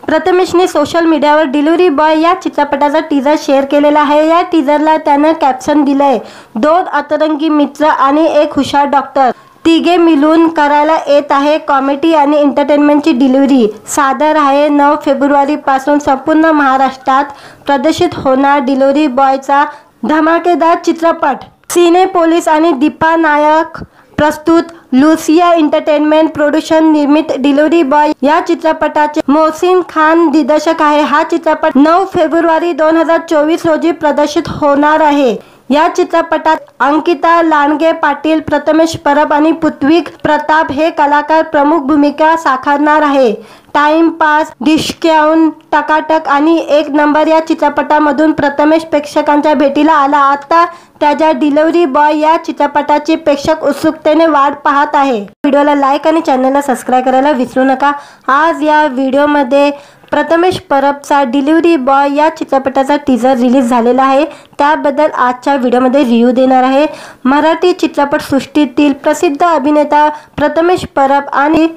प्रथमेशने सोशल मीडियावर डिलिव्हरी बॉय या चित्रपटाचा टीजर शेअर केलेला आहे। या टीजरला त्यानं कॅप्शन दिलंय, 2 अतरंगी मित्र आणि एक हुशार डॉक्टर तिघे मिळून करायला येत आहे कॉमेडी आणि एंटरटेनमेंटची डिलिव्हरी। सादर आहे 9 फेब्रुवारीपासून संपूर्ण महाराष्ट्रात प्रदर्शित होणार डिलिव्हरी बॉयचा धमाकेदार चित्रपट। सिनेपोलिस आणि दीपा नायक प्रस्तुत लुसिया एंटरटेनमेंट प्रोडक्शन निर्मित डिलिव्हरी बॉय या चित्रपटाचे मोहसिन खान दिग्दर्शक आहे। हा चित्रपट 9 फेब्रुवारी 2024 रोजी प्रदर्शित होणार आहे। या चित्रपटात अंकिता लांडगे पाटील, प्रथमेश परब आणि पृथ्वी प्रताप हे कलाकार प्रमुख भूमिका साकारणार आहे। टाइमपास, डिस्काउंट, टकाटक आणि एक नंबर या चित्रपटामधून प्रथमेश प्रेक्षकांच्या भेटीला आला। आता त्याच्या डिलिव्हरी बॉय या चित्रपटाची प्रेक्षक उत्सुकतेने वाट पाहत आहे। व्हिडिओला लाईक आणि चॅनलला सबस्क्राईब करायला विसरू नका। आज या व्हिडिओमध्ये प्रथमेश परबचा डिलिव्हरी बॉय या चित्रपटाचा टीजर रिलीज झालेला आहे। त्याबद्दल आजच्या व्हिडिओमध्ये रिव्ह्यू देणार आहे। मराठी चित्रपटसृष्टीतील प्रसिद्ध अभिनेता प्रथमेश परब आणि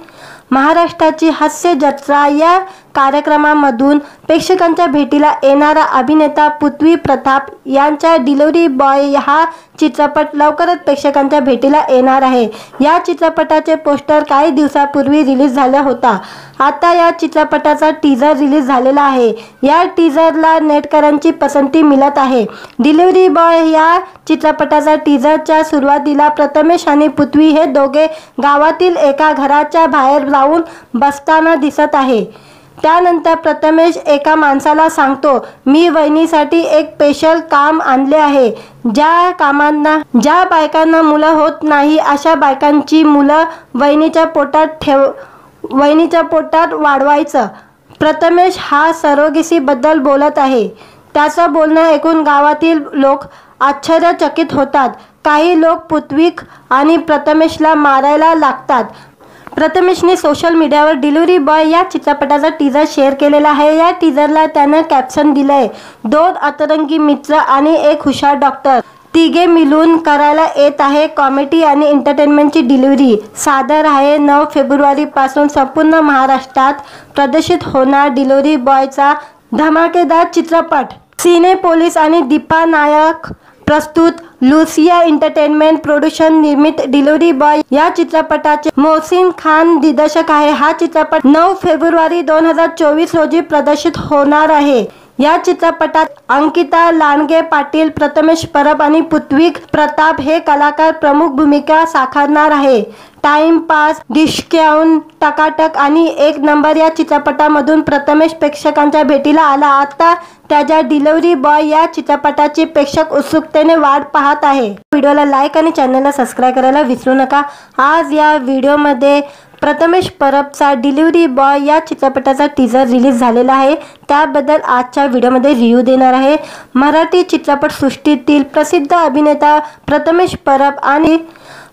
महाराष्ट्राची हास्य जत्रा या कार्यक्रमामधून प्रेक्षकांच्या भेटीला येणारा अभिनेता पृथ्वी प्रताप यांचा डिलिव्हरी बॉय हा चित्रपट लवकरच प्रेक्षकांच्या भेटीला येणार आहे। या चित्रपटाचे पोस्टर काही दिवसापूर्वी रिलीज झाला होता। आता या चित्रपटाचा टीजर रिलीज झालेला आहे। या टीजरला नेटकरांची पसंती मिळत आहे। डिलिव्हरी बॉय या चित्रपटाचा टीजरच्या सुरुवातीला प्रथमेश आणि पृथ्वी हे दोघे गावातील एका घराच्या बाहेर जाऊन बसताना दिसत आहे। त्यानंतर प्रथमेश एका माणसाला सांगतो, मी वहिनीसाठी एक स्पेशल काम आणले आहे। ज्या बायकांना मुलं होत नाही अशा बायकांची मुलं वहिनीच्या पोटात वाढवायचं। प्रथमेश हा सरोगेसी बद्दल बोलत आहे। त्याचं बोलणं ऐकून गावातील लोक आश्चर्यचकित होतात। काही लोक पृथ्वी आणि प्रथमेशला मारायला लागतात। प्रथमेशने सोशल मीडियावर डिलिव्हरी बॉय या चित्रपटाचा टीजर शेअर केलेला आहे। या टीजरला त्यानं कॅप्शन दिलंय, 2 अतरंगी मित्र आणि एक हुशार डॉक्टर तिघे मिळून करायला येत आहे कॉमेडी आणि एंटरटेनमेंटची डिलिव्हरी। सादर आहे 9 फेब्रुवारीपासून संपूर्ण महाराष्ट्रात प्रदर्शित होणार डिलिव्हरी बॉयचा धमाकेदार चित्रपट। सिनेपोलिस आणि दीपा नायक प्रस्तुत लुसिया एंटरटेनमेंट प्रोडक्शन निर्मित डिलिव्हरी बॉय या चित्रपटाचे मोहसिन खान दिग्दर्शक आहे। हा चित्रपट 9 फेब्रुवारी 2024 रोजी प्रदर्शित होणार आहे। या चित्रपटात अंकिता लांडगे पाटील, प्रथमेश परब आणि पृथ्वी प्रताप हे कलाकार प्रमुख भूमिका साकारणार आहे। टाइमपास, डिस्काउंट, टकाटक आणि एक नंबर या चित्रपटामधून प्रथमेश प्रेक्षकांच्या भेटीला आला। आता त्याच्या डिलिव्हरी बॉय या चित्रपटाची प्रेक्षक उत्सुकतेने वाट पाहत आहे। व्हिडिओला लाईक आणि चॅनलला सबस्क्राईब करायला विसरू नका। आज या व्हिडिओमध्ये प्रथमेश परबचा डिलिव्हरी बॉय या चित्रपटाचा टीजर रिलीज झालेला आहे। त्याबद्दल आजच्या व्हिडिओमध्ये रिव्ह्यू देणार आहे। मराठी चित्रपटसृष्टीतील प्रसिद्ध अभिनेता प्रथमेश परब आणि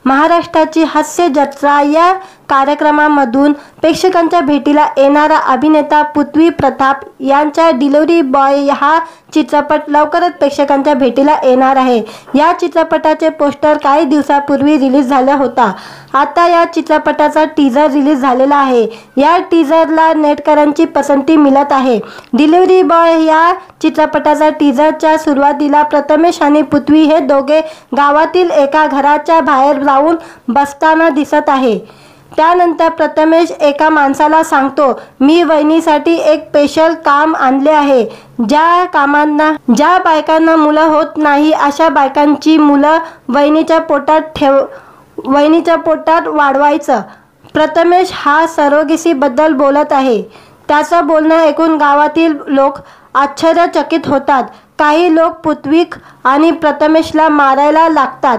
महाराष्ट्राची हास्य जत्रा या कार्यक्रमामधून प्रेक्षकांच्या भेटीला येणारा अभिनेता पृथ्वी प्रताप यांचा डिलिव्हरी बॉय हा चित्रपट लवकरच प्रेक्षकांच्या भेटीला येणार आहे। या चित्रपटाचे पोस्टर काही दिवसापूर्वी रिलीज झाला होता। आता या चित्रपटाचा टीजर रिलीज झालेला आहे। या टीजरला नेटकरांची पसंती मिळत आहे। डिलिव्हरी बॉय या चित्रपटाचा टीजरच्या सुरुवातीला प्रथमेश आणि पृथ्वी हे दोघे गावातील एका घराच्या बाहेर जाऊन बसताना दिसत आहे। त्यानंतर प्रथमेश एका माणसाला सांगतो, मी वहिनीसाठी एक स्पेशल काम आणले आहे. ज्या बायकांना मुलं होत नाही अशा बायकांची मुलं वहिनीच्या पोटात वाढवायचं. प्रथमेश हा सरोगेसी बद्दल बोलत आहे. त्याचं बोलणं ऐकून गावातील लोक आश्चर्यचकित होतात. काही लोक पृथ्वीक आणि प्रथमेशला मारायला लागतात.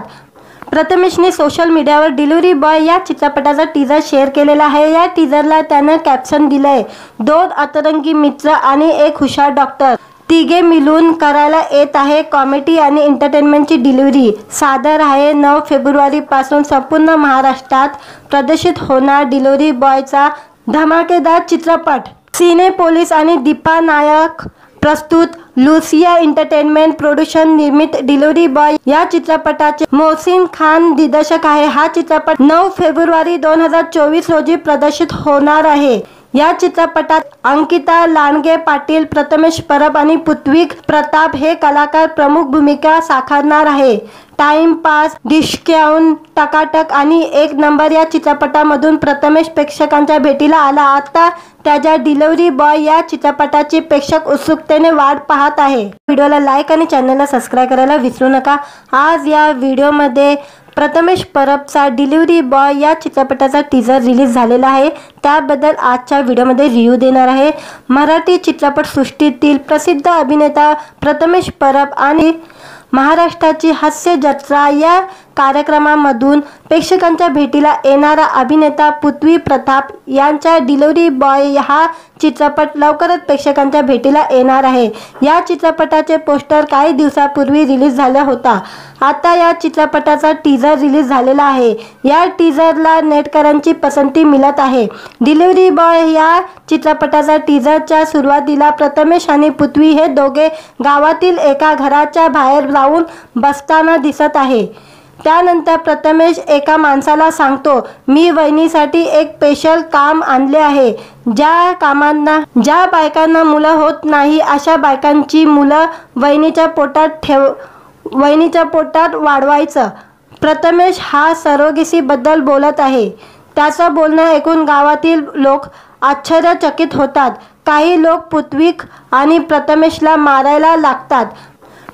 प्रथमेशने सोशल मीडियावर डिलिव्हरी बॉय या चित्रपटाचा टीजर शेअर केलेला आहे. या टीजरला त्यानं कॅप्शन दिलंय, 2 अतरंगी मित्र आणि एक हुशार डॉक्टर, तिघे मिळून करायला येत आहे कॉमेडी आणि एंटरटेनमेंटची डिलिव्हरी. सादर आहे 9 फेब्रुवारीपासून संपूर्ण महाराष्ट्रात प्रदर्शित होणार डिलिव्हरी बॉयचा धमाकेदार चित्रपट. सिनेपोलिस आणि दीपा नायक प्रस्तुत, लुसिया एंटरटेनमेंट प्रोडक्शन निर्मित डिलिव्हरी बॉय या चित्रपटाचे मोहसिन खान दिग्दर्शक आहे. हा चित्रपट 9 फेब्रुवारी 2024 रोजी प्रदर्शित होणार आहे. या चित्रपटात अंकिता लांडगे पाटील, प्रथमेश परब आणि पृथ्वी प्रताप हे कलाकार प्रमुख भूमिका साकारणार आहे. टाइमपास, डिस्काउंट, टकाटक आणि एक नंबर या चित्रपटामधून प्रथमेश प्रेक्षकांच्या भेटीला आला. आता त्याच्या डिलिव्हरी बॉय या चित्रपटाची प्रेक्षक उत्सुकतेने वाट पाहत आहे. व्हिडिओला लाईक आणि चॅनलला सबस्क्राईब करायला विसरू नका. आज या व्हिडिओमध्ये प्रथमेश परबचा डिलिव्हरी बॉय या चित्रपटाचा टीजर रिलीज झालेला आहे. त्याबद्दल आजच्या व्हिडिओमध्ये रिव्ह्यू देणार आहे. मराठी चित्रपटसृष्टीतील प्रसिद्ध अभिनेता प्रथमेश परब आणि महाराष्ट्राची हास्य जत्रा या कार्यक्रमामधून प्रेक्षकांच्या भेटीला येणारा अभिनेता पृथ्वी प्रताप यांचा डिलिव्हरी बॉय हा चित्रपट लवकरच प्रेक्षकांच्या भेटीला येणार आहे. या चित्रपटाचे पोस्टर काही दिवसापूर्वी रिलीज झाला होता. आता या चित्रपटाचा टीजर रिलीज झालेला आहे. या टीजरला नेटकऱ्यांची पसंती मिळत आहे. डिलिव्हरी बॉय या चित्रपटाचा टीजरच्या सुरुवातीला प्रथमेश आणि पृथ्वी हे दोघे गावातील एका घराच्या बाहेर जाऊन बसताना दिसत आहे. त्यानंतर प्रथमेश एका माणसाला सांगतो, मी वहिनीसाठी एक स्पेशल काम आणले आहे. ज्या बायकांना मुलं होत नाही अशा बायकांची मुलं वहिनीच्या पोटात वाढवायचं. प्रथमेश हा सरोगेसी बद्दल बोलत आहे. त्याचं बोलणं ऐकून गावातील लोक आश्चर्यचकित होतात. काही लोक पृथ्वीक आणि प्रथमेशला मारायला लागतात.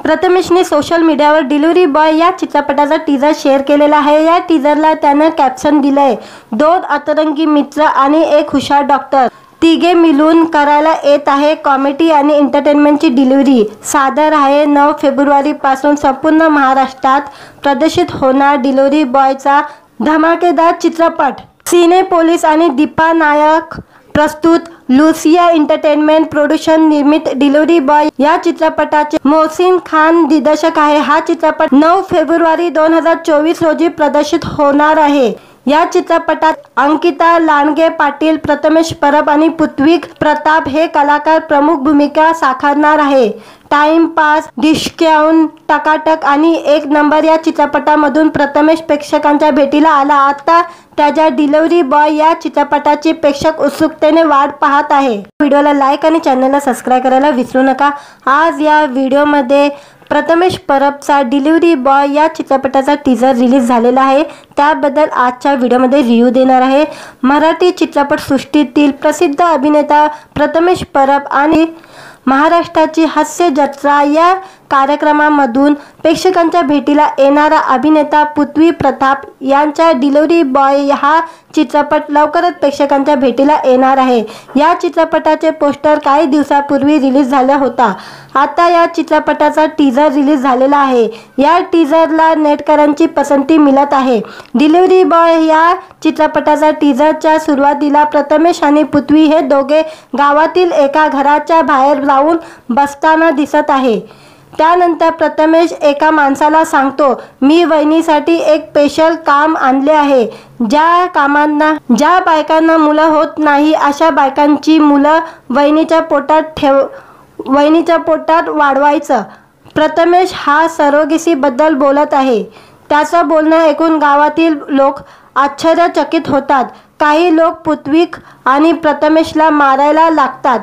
प्रथमेशने सोशल मीडियावर डिलिव्हरी बॉय या चित्रपटाचा टीजर शेअर केलेला आहे. या टीजरला त्यानं कॅप्शन दिलंय, 2 अतरंगी मित्र आणि एक हुशार डॉक्टर, तिघे मिळून करायला येत आहे कॉमेडी आणि एंटरटेनमेंटची डिलिव्हरी. सादर आहे 9 फेब्रुवारीपासून संपूर्ण महाराष्ट्रात प्रदर्शित होणार डिलिव्हरी बॉयचा धमाकेदार चित्रपट. सिनेपोलिस आणि दीपा नायक प्रस्तुत, लुसिया एंटरटेनमेंट प्रोडक्शन निर्मित डिलिव्हरी बॉय या चित्रपटाचे मोहसिन खान दिग्दर्शक आहे. हा चित्रपट 9 फेब्रुवारी 2024 रोजी प्रदर्शित होणार आहे. या चित्रपटात अंकिता लांडगे पाटील, प्रथमेश परब आणि पृथ्वी प्रताप हे कलाकार प्रमुख भूमिका साकारणार आहे. टाइमपास, डिस्काउंट, टकाटक आणि एक नंबर या चित्रपटामधून प्रथमेश प्रेक्षकांच्या भेटीला आला. आता त्याच्या डिलिव्हरी बॉय या चित्रपटाची प्रेक्षक उत्सुकतेने वाट पाहत आहे. व्हिडिओला लाईक आणि चॅनलला सबस्क्राईब करायला विसरू नका. आज या व्हिडिओमध्ये प्रथमेश परबचा डिलिव्हरी बॉय या चित्रपटाचा टीजर रिलीज झालेला आहे. त्याबद्दल आजच्या व्हिडिओमध्ये रिव्ह्यू देणार आहे. मराठी चित्रपटसृष्टीतील प्रसिद्ध अभिनेता प्रथमेश परब आणि महाराष्ट्राची हास्य जत्रा या कार्यक्रमामधून प्रेक्षकांच्या भेटीला येणारा अभिनेता पृथ्वी प्रताप यांचा डिलिव्हरी बॉय हा चित्रपट लवकरच प्रेक्षकांच्या भेटीला येणार आहे. या चित्रपटाचे पोस्टर काही दिवसापूर्वी रिलीज झाला होता. आता या चित्रपटाचा टीजर रिलीज झालेला आहे. या टीजरला नेटकऱ्यांची पसंती मिळत आहे. डिलिव्हरी बॉय या चित्रपटाचा टीजरच्या सुरुवातीला प्रथमेश आणि पृथ्वी हे दोघे गावातील एका घराच्या बाहेर जाऊन बसताना दिसत आहे. त्यानंतर प्रथमेश एका माणसाला सांगतो, मी वहिनीसाठी एक स्पेशल काम आणले आहे. ज्या बायकांना मुलं होत नाही अशा बायकांची मुलं वहिनीच्या पोटात वाढवायचं. प्रथमेश हा सरोगेसी बद्दल बोलत आहे. त्याचं बोलणं ऐकून गावातील लोक आश्चर्यचकित होतात. काही लोक पृथ्वीक आणि प्रथमेशला मारायला लागतात.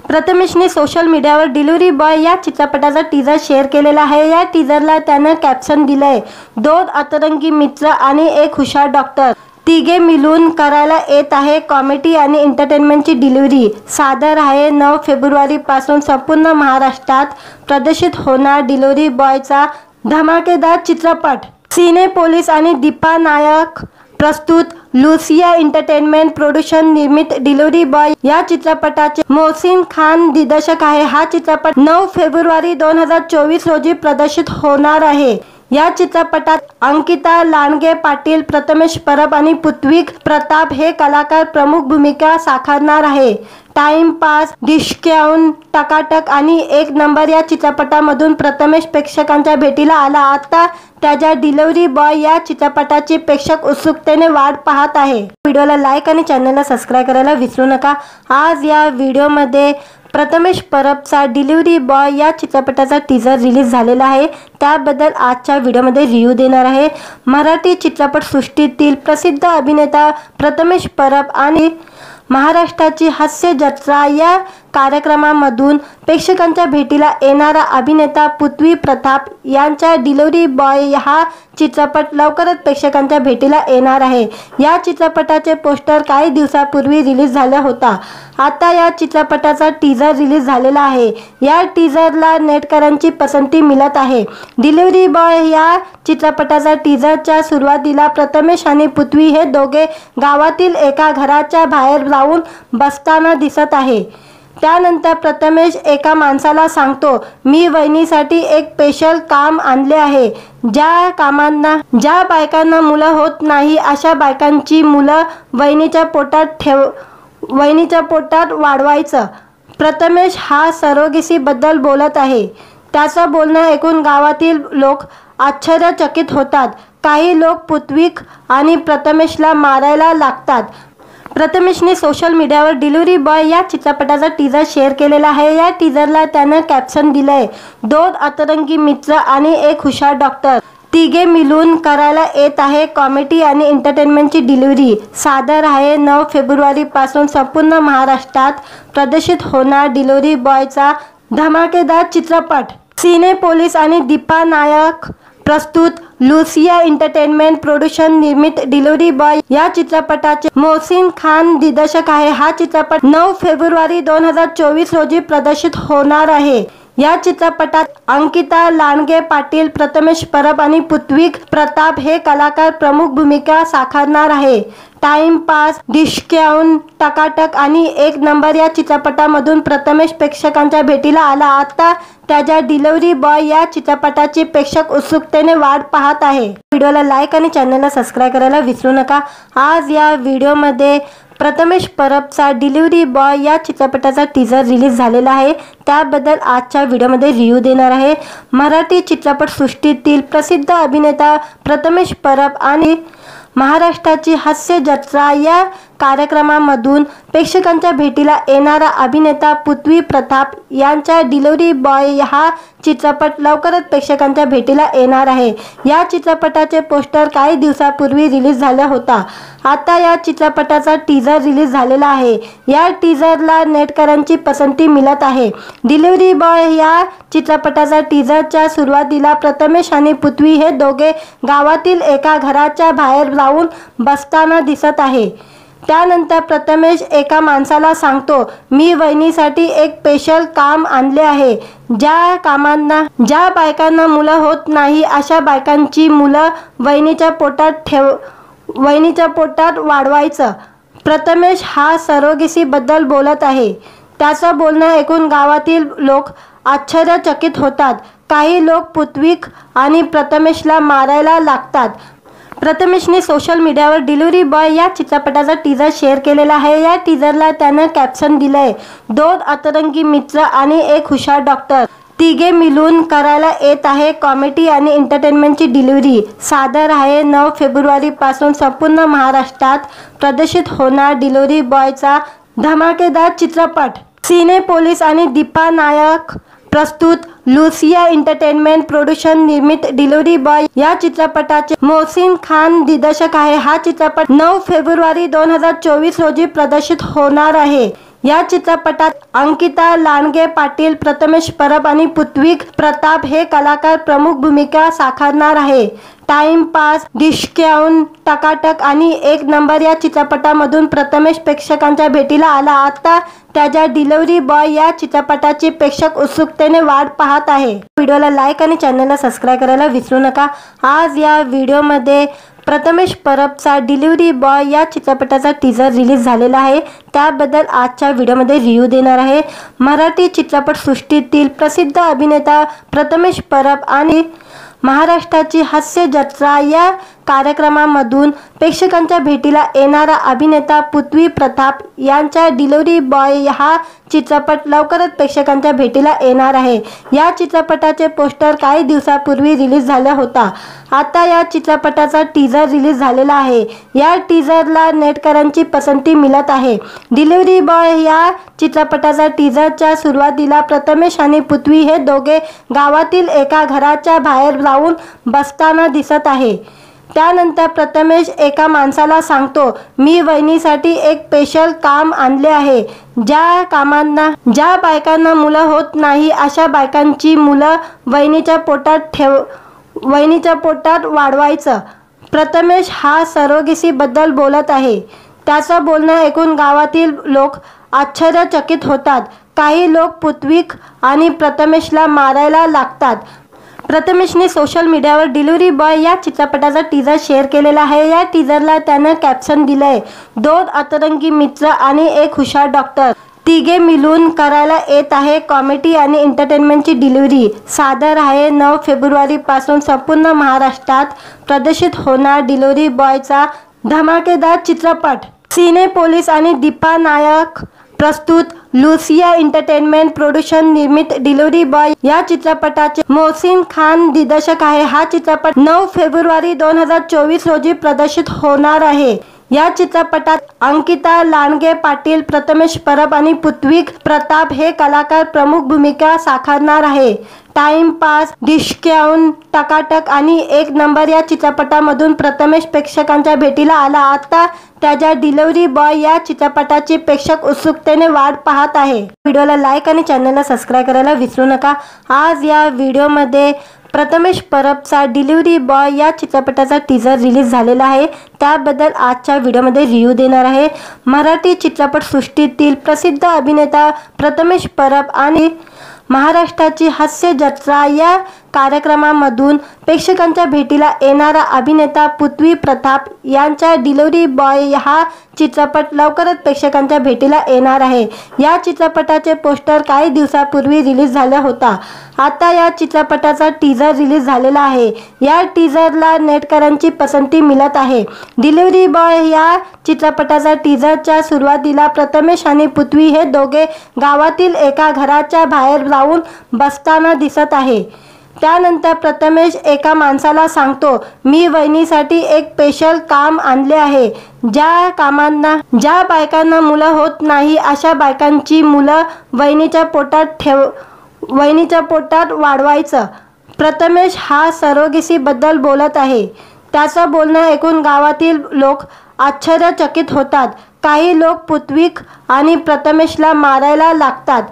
प्रथमेशने सोशल मीडियावर डिलिव्हरी बॉय या चित्रपटाचा टीजर शेअर केलेला आहे. या टीजरला त्यानं कॅप्शन दिलंय, 2 अतरंगी मित्र आणि एक हुशार डॉक्टर, तिघे मिळून करायला येत आहे कॉमेडी आणि एंटरटेनमेंटची डिलिव्हरी. सादर आहे 9 फेब्रुवारीपासून संपूर्ण महाराष्ट्रात प्रदर्शित होणार डिलिव्हरी बॉयचा धमाकेदार चित्रपट. सिनेपोलिस आणि दीपा नायक प्रस्तुत, लुसिया एंटरटेनमेंट प्रोडक्शन निर्मित डिलिव्हरी बॉय या चित्रपटाचे मोहसिन खान दिग्दर्शक आहे. हा चित्रपट 9 फेब्रुवारी 2024 रोजी प्रदर्शित होणार आहे. या चित्रपटात अंकिता लांडगे पाटील, प्रथमेश परब आणि पृथ्वी प्रताप हे कलाकार प्रमुख भूमिका साकारणार आहे. टाइमपास, डिस्काउंट, टकाटक आणि एक नंबर या चित्रपटामधून प्रथमेश प्रेक्षकांच्या भेटीला आला. आता त्याच्या डिलिव्हरी बॉय या चित्रपटाची प्रेक्षक उत्सुकतेने वाट पाहत आहे. व्हिडिओला लाईक आणि चॅनलला सबस्क्राईब करायला विसरू नका. आज या व्हिडिओमध्ये प्रथमेश परबचा डिलिव्हरी बॉय या चित्रपटाचा टीजर रिलीज झालेला आहे. त्याबद्दल आजच्या व्हिडिओमध्ये रिव्ह्यू देणार आहे. मराठी चित्रपटसृष्टीतील प्रसिद्ध अभिनेता प्रथमेश परब आणि महाराष्ट्राची हास्य जत्रा या कार्यक्रमामधून प्रेक्षकांच्या भेटीला येणारा अभिनेता पृथ्वी प्रताप यांचा डिलिव्हरी बॉय हा चित्रपट लवकरच प्रेक्षकांच्या भेटीला येणार आहे. या चित्रपटाचे पोस्टर काही दिवसापूर्वी रिलीज झाला होता. आता या चित्रपटाचा टीजर रिलीज झालेला आहे. या टीजरला नेटकऱ्यांची पसंती मिळत आहे. डिलिव्हरी बॉय या चित्रपटाचा टीजरच्या सुरुवातीला प्रथमेश आणि पृथ्वी हे दोघे गावातील एका घराच्या बाहेर जाऊन बसताना दिसत आहे. त्यानंतर प्रथमेश एका माणसाला सांगतो, मी वहिनीसाठी एक स्पेशल काम आणले आहे. ज्या बायकांना मुलं होत नाही अशा बायकांची मुलं वहिनीच्या पोटात वाढवायचं. प्रथमेश हा सरोगसीबद्दल बोलत आहे. त्याचं बोलणं ऐकून गावातील लोक आश्चर्यचकित होतात. काही लोक पृथ्वी आणि प्रथमेशला मारायला लागतात. प्रथमेशने सोशल मीडियावर डिलिव्हरी बॉय या चित्रपटाचा टीजर शेअर केलेला आहे. या टीजरला त्यानं कॅप्शन दिलंय, 2 अतरंगी मित्र आणि एक हुशार डॉक्टर, तिघे मिळून करायला येत आहे कॉमेडी आणि एंटरटेनमेंटची डिलिव्हरी. सादर आहे 9 फेब्रुवारीपासून संपूर्ण महाराष्ट्रात प्रदर्शित होणार डिलिव्हरी बॉयचा धमाकेदार चित्रपट. सिनेपोलिस आणि दीपा नायक प्रस्तुत, लुसिया एंटरटेनमेंट प्रोडक्शन निर्मित डिलिव्हरी बॉय या चित्रपटाचे मोहसिन खान दिग्दर्शक आहे. हा चित्रपट 9 फेब्रुवारी 2024 रोजी प्रदर्शित होणार आहे. या चित्रपटात अंकिता लांडगे पाटील, प्रथमेश परब आणि पृथ्वी प्रताप हे कलाकार प्रमुख भूमिका साकारणार आहे. टाइमपास, डिस्काउंट, टकाटक आणि एक नंबर या चित्रपटामधून प्रथमेश प्रेक्षकांच्या भेटीला आला. आता त्याच्या डिलिव्हरी बॉय या चित्रपटाची प्रेक्षक उत्सुकतेने वाट पाहत आहे. व्हिडिओला लाईक आणि चॅनलला सबस्क्राईब करायला विसरू नका. आज या व्हिडिओमध्ये प्रथमेश परबचा डिलिव्हरी बॉय या चित्रपटाचा टीजर रिलीज झालेला आहे. त्याबद्दल आजच्या व्हिडिओमध्ये रिव्ह्यू देणार आहे. मराठी चित्रपटसृष्टीतील प्रसिद्ध अभिनेता प्रथमेश परब आणि महाराष्ट्राची हास्य जत्रा या कार्यक्रमामधून प्रेक्षकांच्या भेटीला येणारा अभिनेता पृथ्वी प्रताप यांचा डिलिव्हरी बॉय हा चित्रपट लवकरच प्रेक्षकांच्या भेटीला येणार आहे. या चित्रपटाचे पोस्टर काही दिवसापूर्वी रिलीज झाला होता. आता या चित्रपटाचा टीजर रिलीज झालेला आहे. या टीजरला नेटकऱ्यांची पसंती मिळत आहे. डिलिव्हरी बॉय या चित्रपटाचा टीजरच्या सुरुवातीला प्रथमेश आणि पृथ्वी हे दोघे गावातील एका घराच्या बाहेर जाऊन बसताना दिसत आहे. त्यानंतर प्रथमेश एका माणसाला सांगतो, मी वहिनीसाठी एक स्पेशल काम आणले आहे. ज्या बायकांना मुलं होत नाही अशा बायकांची मुलं वहिनीच्या पोटात वाढवायचं. प्रथमेश हा सरोगसीबद्दल बोलत आहे. त्याचं बोलणं ऐकून गावातील लोक आश्चर्यचकित होतात. काही लोक पृथ्वी आणि प्रथमेशला मारायला लागतात. प्रथमेशने सोशल मीडियावर डिलिव्हरी बॉय या चित्रपटाचा टीजर शेअर केलेला आहे. या टीजरला त्यानं कॅप्शन दिलंय, 2 अतरंगी मित्र आणि एक हुशार डॉक्टर, तिघे मिळून करायला येत आहे कॉमेडी आणि एंटरटेनमेंटची डिलिव्हरी. सादर आहे 9 फेब्रुवारीपासून संपूर्ण महाराष्ट्रात प्रदर्शित होणार डिलिव्हरी बॉयचा धमाकेदार चित्रपट. सिनेपोलिस आणि दीपा नायक प्रस्तुत, लुसिया एंटरटेनमेंट प्रोडक्शन निर्मित डिलिव्हरी बॉय या चित्रपटाचे मोहसिन खान दिग्दर्शक आहे. हा चित्रपट 9 फेब्रुवारी 2024 रोजी प्रदर्शित होणार आहे. या चित्रपटात अंकिता लांडगे पाटील, प्रथमेश परब आणि पृथ्वी प्रताप हे कलाकार प्रमुख भूमिका साकारणार आहे. टाइमपास, डिस्काउंट, टकाटक आणि एक नंबर या चित्रपटामधून प्रथमेश प्रेक्षकांच्या भेटीला आला. आता त्याच्या डिलिव्हरी बॉय या चित्रपटाची प्रेक्षक उत्सुकतेने वाट पाहत आहे. व्हिडिओला लाईक आणि चॅनलला सबस्क्राईब करायला विसरू नका. आज या व्हिडिओमध्ये प्रथमेश परबचा डिलिव्हरी बॉय या चित्रपटाचा टीजर रिलीज झालेला आहे. त्याबद्दल आजच्या व्हिडिओमध्ये रिव्ह्यू देणार आहे. मराठी चित्रपटसृष्टीतील प्रसिद्ध अभिनेता प्रथमेश परब आणि महाराष्ट्राची हास्य जत्रा या कार्यक्रमामधून प्रेक्षकांच्या भेटीला येणारा अभिनेता पृथ्वी प्रताप यांचा डिलिव्हरी बॉय हा चित्रपट लवकरच प्रेक्षकांच्या भेटीला येणार आहे. या चित्रपटाचे पोस्टर काही दिवसापूर्वी रिलीज झाला होता. आता या चित्रपटाचा टीजर रिलीज झालेला आहे. या टीजरला नेटकऱ्यांची पसंती मिळत आहे. डिलिव्हरी बॉय या चित्रपटाचा टीजरच्या सुरुवातीला प्रथमेश आणि पृथ्वी हे दोघे गावातील एका घराच्या बाहेर जाऊन बसताना दिसत आहे. त्यानंतर प्रथमेश एका माणसाला सांगतो, मी वहिनीसाठी एक स्पेशल काम आणले आहे. ज्या बायकांना मुलं होत नाही अशा बायकांची मुलं वहिनीच्या पोटात वाढवायचं. प्रथमेश हा सरोगेसीबद्दल बोलत आहे. त्याचं बोलणं ऐकून गावातील लोक आश्चर्यचकित होतात. काही लोक पृथ्वी आणि प्रथमेशला मारायला लागतात. प्रथमेशने सोशल मीडियावर डिलिव्हरी बॉय या चित्रपटाचा टीजर शेअर केलेला आहे. या टीजरला त्यानं कॅप्शन दिलंय, 2 अतरंगी मित्र आणि एक हुशार डॉक्टर, तिघे मिळून करायला येत आहे कॉमेडी आणि एंटरटेनमेंटची डिलिव्हरी. सादर आहे 9 फेब्रुवारीपासून संपूर्ण महाराष्ट्रात प्रदर्शित होणार डिलिव्हरी बॉयचा धमाकेदार चित्रपट. सिनेपोलिस आणि दीपा नायक प्रस्तुत, लुसिया एंटरटेनमेंट प्रोडक्शन निर्मित डिलिव्हरी बॉय या चित्रपटाचे मोहसिन खान दिग्दर्शक आहे. हा चित्रपट 9 फेब्रुवारी 2024 रोजी प्रदर्शित होणार आहे. या चित्रपटात अंकिता लांडगे पाटील, प्रथमेश परब आणि पृथ्वी प्रताप हे कलाकार प्रमुख भूमिका साकारणार आहे. टाइमपास, डिस्काउंट, टकाटक आणि एक नंबर या चित्रपटामधून प्रथमेश प्रेक्षकांच्या भेटीला आला. आता त्याच्या डिलिव्हरी बॉय या चित्रपटाची प्रेक्षक उत्सुकतेने वाट पाहत आहे. व्हिडिओला लाईक आणि चॅनलला सबस्क्राईब करायला विसरू नका. आज या व्हिडिओमध्ये प्रथमेश परबचा डिलिव्हरी बॉय या चित्रपटाचा टीजर रिलीज झालेला आहे. त्याबद्दल आजच्या व्हिडिओमध्ये रिव्ह्यू देणार आहे. मराठी चित्रपटसृष्टीतील प्रसिद्ध अभिनेता प्रथमेश परब आणि महाराष्ट्राची हास्य जत्रा या कार्यक्रमामधून प्रेक्षकांच्या भेटीला येणारा अभिनेता पृथ्वी प्रताप यांचा डिलिव्हरी बॉय हा चित्रपट लवकरच प्रेक्षकांच्या भेटीला येणार आहे. या चित्रपटाचे पोस्टर काही दिवसापूर्वी रिलीज झाला होता. आता या चित्रपटाचा टीजर रिलीज झालेला आहे. या टीजरला नेटकऱ्यांची पसंती मिळत आहे. डिलिव्हरी बॉय या चित्रपटाचा टीजरच्या सुरुवातीला प्रथमेश आणि पृथ्वी हे दोघे गावातील एका घराच्या बाहेर जाऊन बसताना दिसत आहे. त्यानंतर प्रथमेश एका माणसाला सांगतो, मी वहिनीसाठी एक स्पेशल काम आणले आहे. ज्या बायकांना मुलं होत नाही अशा बायकांची मुलं वहिनीच्या पोटात वाढवायचं. प्रथमेश हा सरोगेसीबद्दल बोलत आहे. त्याचं बोलणं ऐकून गावातील लोक आश्चर्यचकित होतात. काही लोक पृथ्वी आणि प्रथमेशला मारायला लागतात.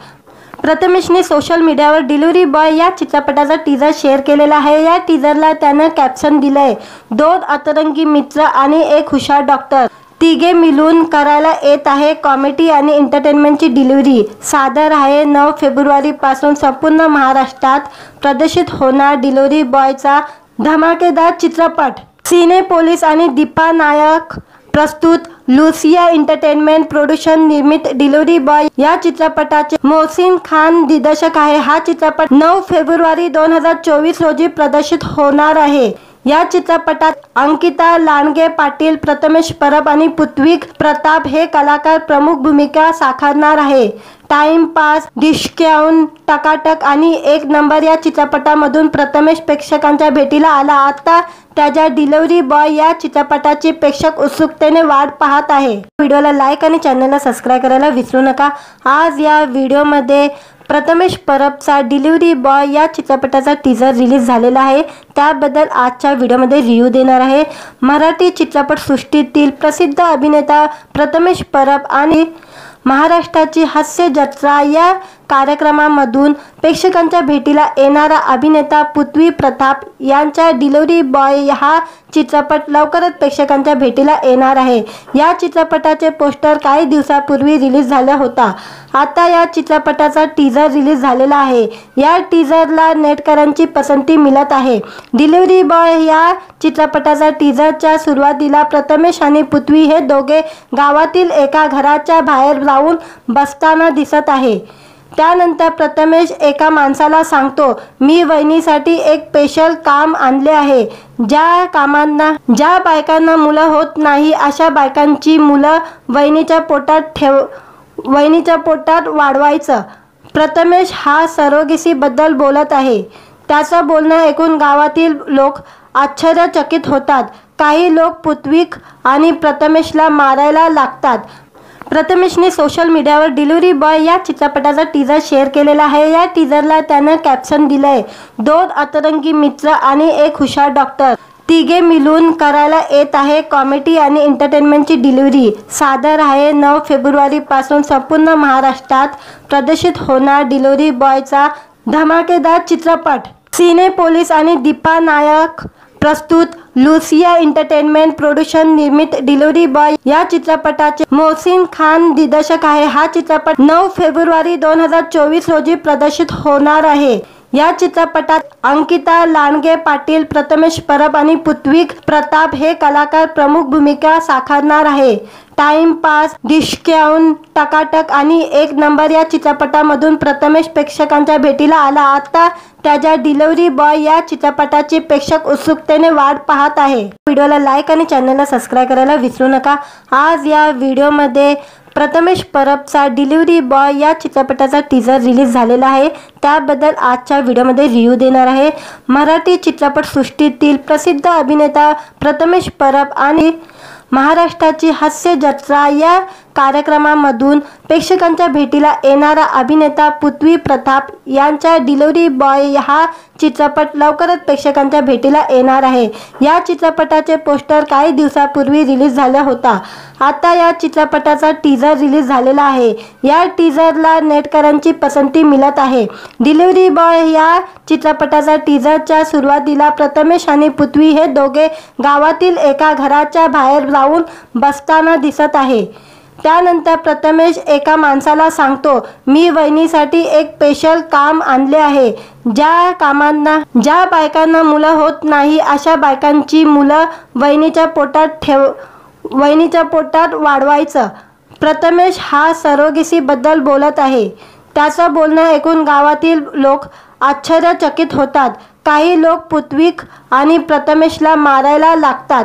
प्रथमेशने सोशल मीडियावर डिलिव्हरी बॉय या चित्रपटाचा टीजर शेअर केलेला आहे. या टीजरला त्यानं कॅप्शन दिलंय, 2 अतरंगी मित्र आणि एक हुशार डॉक्टर, तिघे मिळून करायला येत आहे कॉमेडी आणि एंटरटेनमेंटची डिलिव्हरी. सादर आहे 9 फेब्रुवारीपासून संपूर्ण महाराष्ट्रात प्रदर्शित होणार डिलिव्हरी बॉयचा धमाकेदार चित्रपट. सिनेपोलिस आणि दीपा नायक प्रस्तुत, लुसिया एंटरटेनमेंट प्रोडक्शन निर्मित डिलिव्हरी बॉय या चित्रपटाचे मोहसिन खान दिग्दर्शक आहे. हा चित्रपट 9 फेब्रुवारी 2024 रोजी प्रदर्शित होणार आहे. या चित्रपटात अंकिता लांडगे पाटील, प्रथमेश परब आणि पृथ्वी प्रताप हे कलाकार प्रमुख भूमिका साकारणार आहे. टाइमपास, डिस्काउंट, टकाटक आणि एक नंबर या चित्रपटामधून प्रथमेश प्रेक्षकांच्या भेटीला आला. आता त्याच्या डिलिव्हरी बॉय या चित्रपटाची प्रेक्षक उत्सुकतेने वाट पाहत आहे. व्हिडिओला लाईक आणि चॅनलला सबस्क्राईब करायला विसरू नका. आज या व्हिडिओमध्ये प्रथमेश परबचा डिलिव्हरी बॉय या चित्रपटाचा टीजर रिलीज झालेला आहे. त्याबद्दल आजच्या व्हिडिओमध्ये रिव्ह्यू देणार आहे. मराठी चित्रपटसृष्टीतील प्रसिद्ध अभिनेता प्रथमेश परब आणि महाराष्ट्राची हास्य जत्रा या कार्यक्रमामधून प्रेक्षकांच्या भेटीला येणारा अभिनेता पृथ्वी प्रताप यांचा डिलिव्हरी बॉय हा चित्रपट लवकरच प्रेक्षकांच्या भेटीला येणार आहे। या चित्रपटाचे पोस्टर काही दिवसापूर्वी रिलीज झाला होता। आता या चित्रपटाचा टीजर रिलीज झालेला आहे। या टीजरला नेटकरांची पसंती मिळत आहे। डिलिव्हरी बॉय या चित्रपटाचा टीजरच्या सुरुवातीला प्रथमेश आणि पृथ्वी हे दोघे गावातील एका घराच्या बाहेर जाऊन बसताना दिसत आहे। त्यानंतर प्रथमेश एका माणसाला सांगतो, मी वहिनीसाठी एक स्पेशल काम आणले आहे। ज्या बायकांना मुलं होत नाही अशा बायकांची मुलं वहिनीच्या पोटात वाढवायचं। प्रथमेश हा सरोगेसी बद्दल बोलत आहे। त्याचं बोलणं ऐकून गावातील लोक आश्चर्यचकित होतात। काही लोक पृथ्वी आणि प्रथमेशला मारायला लागतात। प्रथमेशने सोशल मीडियावर डिलिव्हरी बॉय या चित्रपटाचा टीजर शेअर केलेला आहे। या टीजरला त्यानं कॅप्शन दिलंय, 2 अतरंगी मित्र आणि एक हुशार डॉक्टर तिघे मिळून करायला येत आहे कॉमेडी आणि एंटरटेनमेंटची डिलिव्हरी। सादर आहे 9 फेब्रुवारीपासून संपूर्ण महाराष्ट्रात प्रदर्शित होणार डिलिव्हरी बॉयचा धमाकेदार चित्रपट। सिनेपोलिस आणि दीपा नायक प्रस्तुत, लुसिया एंटरटेनमेंट प्रोडक्शन निर्मित डिलिव्हरी बॉय या चित्रपटाचे मोहसिन खान दिग्दर्शक आहे। हा चित्रपट 9 फेब्रुवारी 2024 रोजी प्रदर्शित होणार आहे। या चित्रपटात अंकिता लांडगे पाटील, प्रथमेश परब आणि पृथ्वी प्रताप हे कलाकार प्रमुख भूमिका साकारणार आहे। टाइमपास, डिस्काउंट, टकाटक आणि एक नंबर या चित्रपटामधून प्रथमेश प्रेक्षकांच्या भेटीला आला। आता त्याच्या डिलिव्हरी बॉय या चित्रपटाची प्रेक्षक उत्सुकतेने वाट पाहत आहे। व्हिडिओला लाईक आणि चॅनलला सबस्क्राईब करायला विसरू नका। आज या व्हिडिओमध्ये प्रथमेश परबचा डिलिव्हरी बॉय या चित्रपटाचा टीजर रिलीज झालेला आहे। त्याबद्दल आजच्या व्हिडिओमध्ये रिव्ह्यू देणार आहे। मराठी चित्रपटसृष्टीतील प्रसिद्ध अभिनेता प्रथमेश परब आणि महाराष्ट्राची हास्य जत्रा या कार्यक्रमामधून प्रेक्षकांच्या भेटीला येणारा अभिनेता पृथ्वी प्रताप यांचा डिलिव्हरी बॉय हा चित्रपट लवकरच प्रेक्षकांच्या भेटीला येणार आहे। या चित्रपटाचे पोस्टर काही दिवसापूर्वी रिलीज झाला होता। आता या चित्रपटाचा टीजर रिलीज झालेला आहे। या टीजरला नेटकरांची पसंती मिळत आहे। डिलिव्हरी बॉय या चित्रपटाचा टीजरच्या सुरुवातीला प्रथमेश आणि पृथ्वी हे दोघे गावातील एका घराच्या बाहेर जाऊन बसताना दिसत आहे। त्यानंतर प्रथमेश एका माणसाला सांगतो, मी वहिनीसाठी एक स्पेशल काम आणले आहे। ज्या बायकांना मुलं होत नाही अशा बायकांची मुलं वहिनीच्या पोटात वाढवायचं। प्रथमेश हा सरोगेसी बद्दल बोलत आहे। त्याचं बोलणं ऐकून गावातील लोक आश्चर्यचकित होतात। काही लोक पृथ्वी आणि प्रथमेशला मारायला लागतात।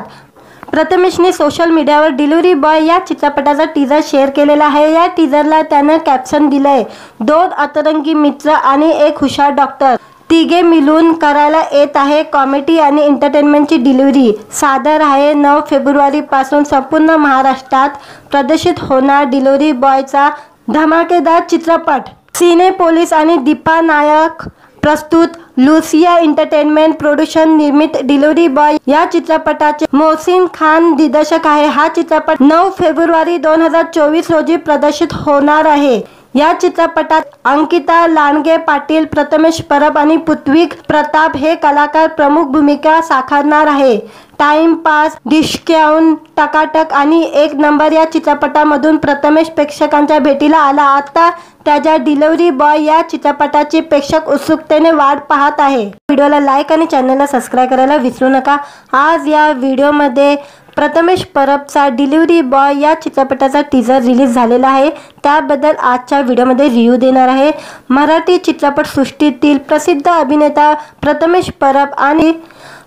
प्रथमेशने सोशल मीडियावर डिलिव्हरी बॉय या चित्रपटाचा टीजर शेअर केलेला आहे। या टीजरला त्यानं कॅप्शन दिलंय, 2 अतरंगी मित्र आणि एक हुशार डॉक्टर तिघे मिळून करायला येत आहे कॉमेडी आणि एंटरटेनमेंटची डिलिव्हरी। सादर आहे 9 फेब्रुवारीपासून संपूर्ण महाराष्ट्रात प्रदर्शित होणार डिलिव्हरी बॉयचा धमाकेदार चित्रपट। सिनेपोलिस आणि दीपा नायक प्रस्तुत, लुसिया एंटरटेनमेंट प्रोडक्शन निर्मित डिलिव्हरी बॉय या चित्रपटाचे मोहसिन खान दिग्दर्शक आहे। हा चित्रपट 9 फेब्रुवारी 2024 रोजी प्रदर्शित होणार आहे। या चित्रपटात अंकिता लांडगे पाटील, प्रथमेश परब आणि पृथ्वी प्रताप हे कलाकार प्रमुख भूमिका साकारणार आहे। टाइमपास, डिस्काउंट, टकाटक आणि एक नंबर या चित्रपटामधून प्रथमेश प्रेक्षकांच्या भेटीला आला। आता त्याच्या डिलिव्हरी बॉय या चित्रपटाची प्रेक्षक उत्सुकतेने वाट पाहत आहे। व्हिडिओला लाईक आणि चॅनलला सबस्क्राईब करायला विसरू नका। आज या व्हिडिओमध्ये प्रथमेश परबचा डिलिव्हरी बॉय या चित्रपटाचा टीजर रिलीज झालेला आहे। त्याबद्दल आजच्या व्हिडिओमध्ये रिव्ह्यू देणार आहे। मराठी चित्रपटसृष्टीतील प्रसिद्ध अभिनेता प्रथमेश परब आणि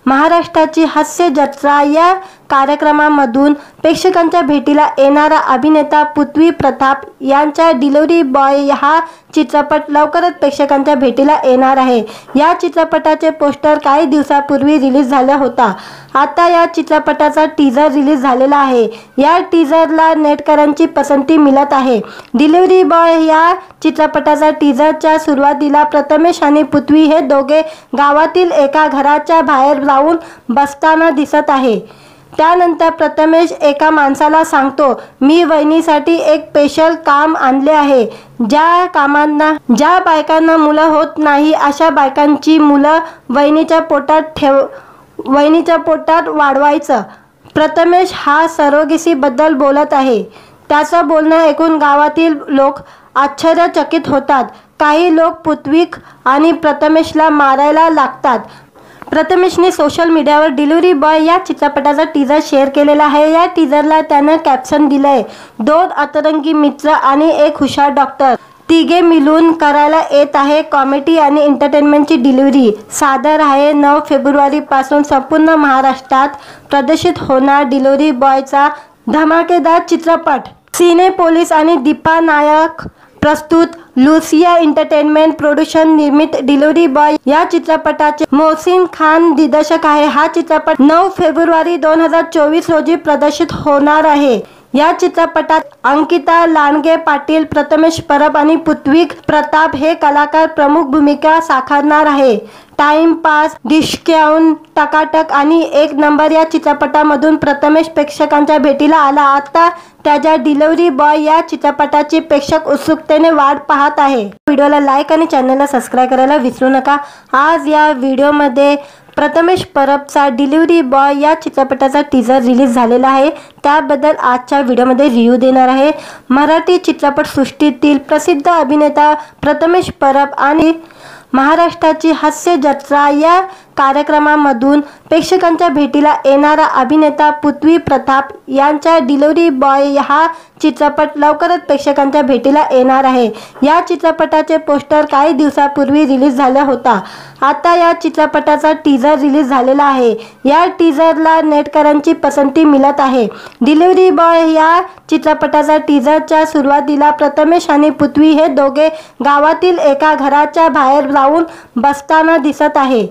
महाराष्ट्राची हास्य जत्रा या कार्यक्रमामधून प्रेक्षकांच्या भेटीला येणारा अभिनेता पृथ्वी प्रताप यांचा डिलिव्हरी बॉय हा चित्रपट लवकरच प्रेक्षकांच्या भेटीला येणार आहे। या चित्रपटाचे पोस्टर काही दिवसापूर्वी रिलीज झाला होता। आता या चित्रपटाचा टीजर रिलीज झालेला आहे। या टीजरला नेटकरांची पसंती मिळत आहे। डिलिव्हरी बॉय या चित्रपटाचा टीजरच्या सुरुवातीला प्रथमेश आणि पृथ्वी हे दोघे गावातील एका घराच्या बाहेर जाऊन बसताना दिसत आहे। त्यानंतर प्रथमेश एका माणसाला सांगतो, मी वहिनीसाठी एक स्पेशल काम आणले आहे. ज्या बायकांना मुलं होत नाही अशा बायकांची मुलं वहिनीच्या पोटात वाढवायचं. प्रथमेश हा सरोगसी बद्दल बोलत आहे. त्याचं बोलणं ऐकून गावातील लोक आश्चर्यचकित होतात. काही लोक पृथ्वीक आणि प्रथमेशला मारायला लागतात. प्रथमेशने सोशल मीडियावर डिलिव्हरी बॉय या चित्रपटाचा टीजर शेअर केलेला आहे. या टीजरला त्यानं कॅप्शन दिलंय, 2 अतरंगी मित्र आणि एक हुशार डॉक्टर, तिघे मिळून करायला येत आहे कॉमेडी आणि एंटरटेनमेंटची डिलिव्हरी. सादर आहे 9 फेब्रुवारीपासून संपूर्ण महाराष्ट्रात प्रदर्शित होणार डिलिव्हरी बॉयचा धमाकेदार चित्रपट. सिनेपोलिस आणि दीपा नायक प्रस्तुत, लुसिया एंटरटेनमेंट प्रोडक्शन निर्मित डिलिव्हरी बॉय या चित्रपटाचे मोहसिन खान दिग्दर्शक आहे. हा चित्रपट 9 फेब्रुवारी 2024 रोजी प्रदर्शित होणार आहे. या चित्रपटात अंकिता लांडगे पाटील, प्रथमेश परब आणि पृथ्वी प्रताप हे कलाकार प्रमुख भूमिका साकारणार आहे. टाइमपास, डिस्काउंट, टकाटक आणि एक नंबर या चित्रपटामधून प्रथमेश प्रेक्षकांच्या भेटीला आला. आता त्याच्या डिलिव्हरी बॉय या चित्रपटाची प्रेक्षक उत्सुकतेने वाट पाहत आहे. व्हिडिओला लाईक आणि चॅनलला सबस्क्राईब करायला विसरू नका. आज या व्हिडिओमध्ये प्रथमेश परबचा डिलिव्हरी बॉय या चित्रपटाचा टीजर रिलीज झालेला आहे. त्याबद्दल आजच्या व्हिडिओमध्ये रिव्ह्यू देणार आहे. मराठी चित्रपटसृष्टीतील प्रसिद्ध अभिनेता प्रथमेश परब आणि महाराष्ट्राची हास्य जत्रा या कार्यक्रमामधून प्रेक्षकांच्या भेटीला येणारा अभिनेता पृथ्वी प्रताप यांचा डिलिव्हरी बॉय हा चित्रपट लवकरच प्रेक्षकांच्या भेटीला येणार आहे. या चित्रपटाचे पोस्टर काही दिवसापूर्वी रिलीज झाला होता. आता या चित्रपटाचा टीजर रिलीज झालेला आहे. या टीजरला नेटकरांची पसंती मिळत आहे. डिलिव्हरी बॉय या चित्रपटाचा टीजरच्या सुरुवातीला प्रथमेश आणि पृथ्वी हे दोघे गावातील एका घराच्या बाहेर जाऊन बसताना दिसत आहे.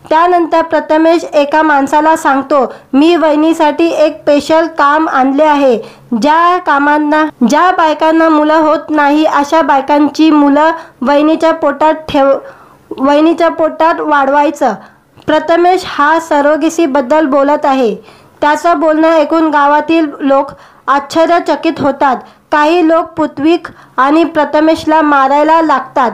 त्यानंतर प्रथमेश एका माणसाला सांगतो, मी वहिनीसाठी एक स्पेशल काम आणले आहे. ज्या बायकांना मुलं होत नाही अशा बायकांची मुलं वहिनीच्या पोटात वाढवायचं. प्रथमेश हा सरोगसी बद्दल बोलत आहे. त्याचं बोलणं ऐकून गावातील लोक आश्चर्यचकित होतात. काही लोक पृथ्वीक आणि प्रथमेशला मारायला लागतात.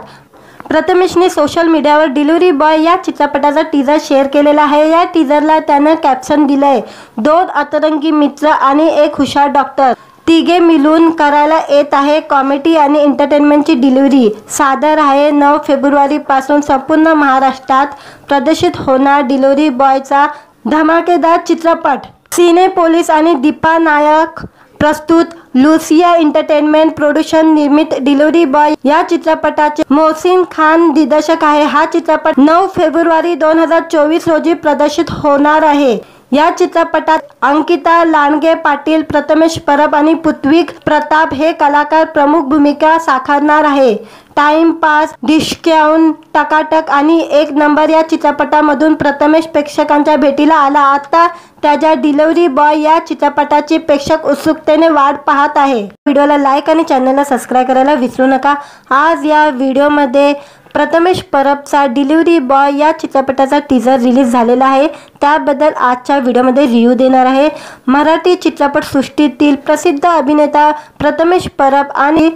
प्रथमेशने सोशल मीडियावर डिलिव्हरी बॉय या चित्रपटाचा टीजर शेअर केलेला आहे. या टीजरला त्यानं कॅप्शन दिलंय, 2 अतरंगी मित्र आणि एक हुशार डॉक्टर, तिघे मिळून करायला येत आहे कॉमेडी आणि एंटरटेनमेंटची डिलिव्हरी. सादर आहे 9 फेब्रुवारीपासून संपूर्ण महाराष्ट्रात प्रदर्शित होणार डिलिव्हरी बॉयचा धमाकेदार चित्रपट. सिनेपोलिस आणि दीपा नायक प्रस्तुत, लुसिया एंटरटेनमेंट प्रोडक्शन निर्मित डिलिव्हरी बॉय या चित्रपटाचे मोहसिन खान दिग्दर्शक आहे. हा चित्रपट 9 फेब्रुवारी 2024 रोजी प्रदर्शित होणार आहे. या चित्रपटात अंकिता लांडगे पाटील, प्रथमेश परब आणि पृथ्वी प्रताप हे कलाकार प्रमुख भूमिका साकारणार आहे. टाइमपास, डिस्काउंट, टकाटक आणि एक नंबर या चित्रपटामधून प्रथमेश प्रेक्षकांच्या भेटीला आला. आता त्याच्या डिलिव्हरी बॉय या चित्रपटाची प्रेक्षक उत्सुकतेने वाट पाहत आहे. व्हिडिओला लाईक आणि चॅनलला सबस्क्राईब करायला विसरू नका. आज या व्हिडिओमध्ये प्रथमेश परबचा डिलिव्हरी बॉय या चित्रपटाचा टीजर रिलीज झालेला आहे. त्याबद्दल आजच्या व्हिडिओमध्ये रिव्ह्यू देणार आहे. मराठी चित्रपटसृष्टीतील प्रसिद्ध अभिनेता प्रथमेश परब आणि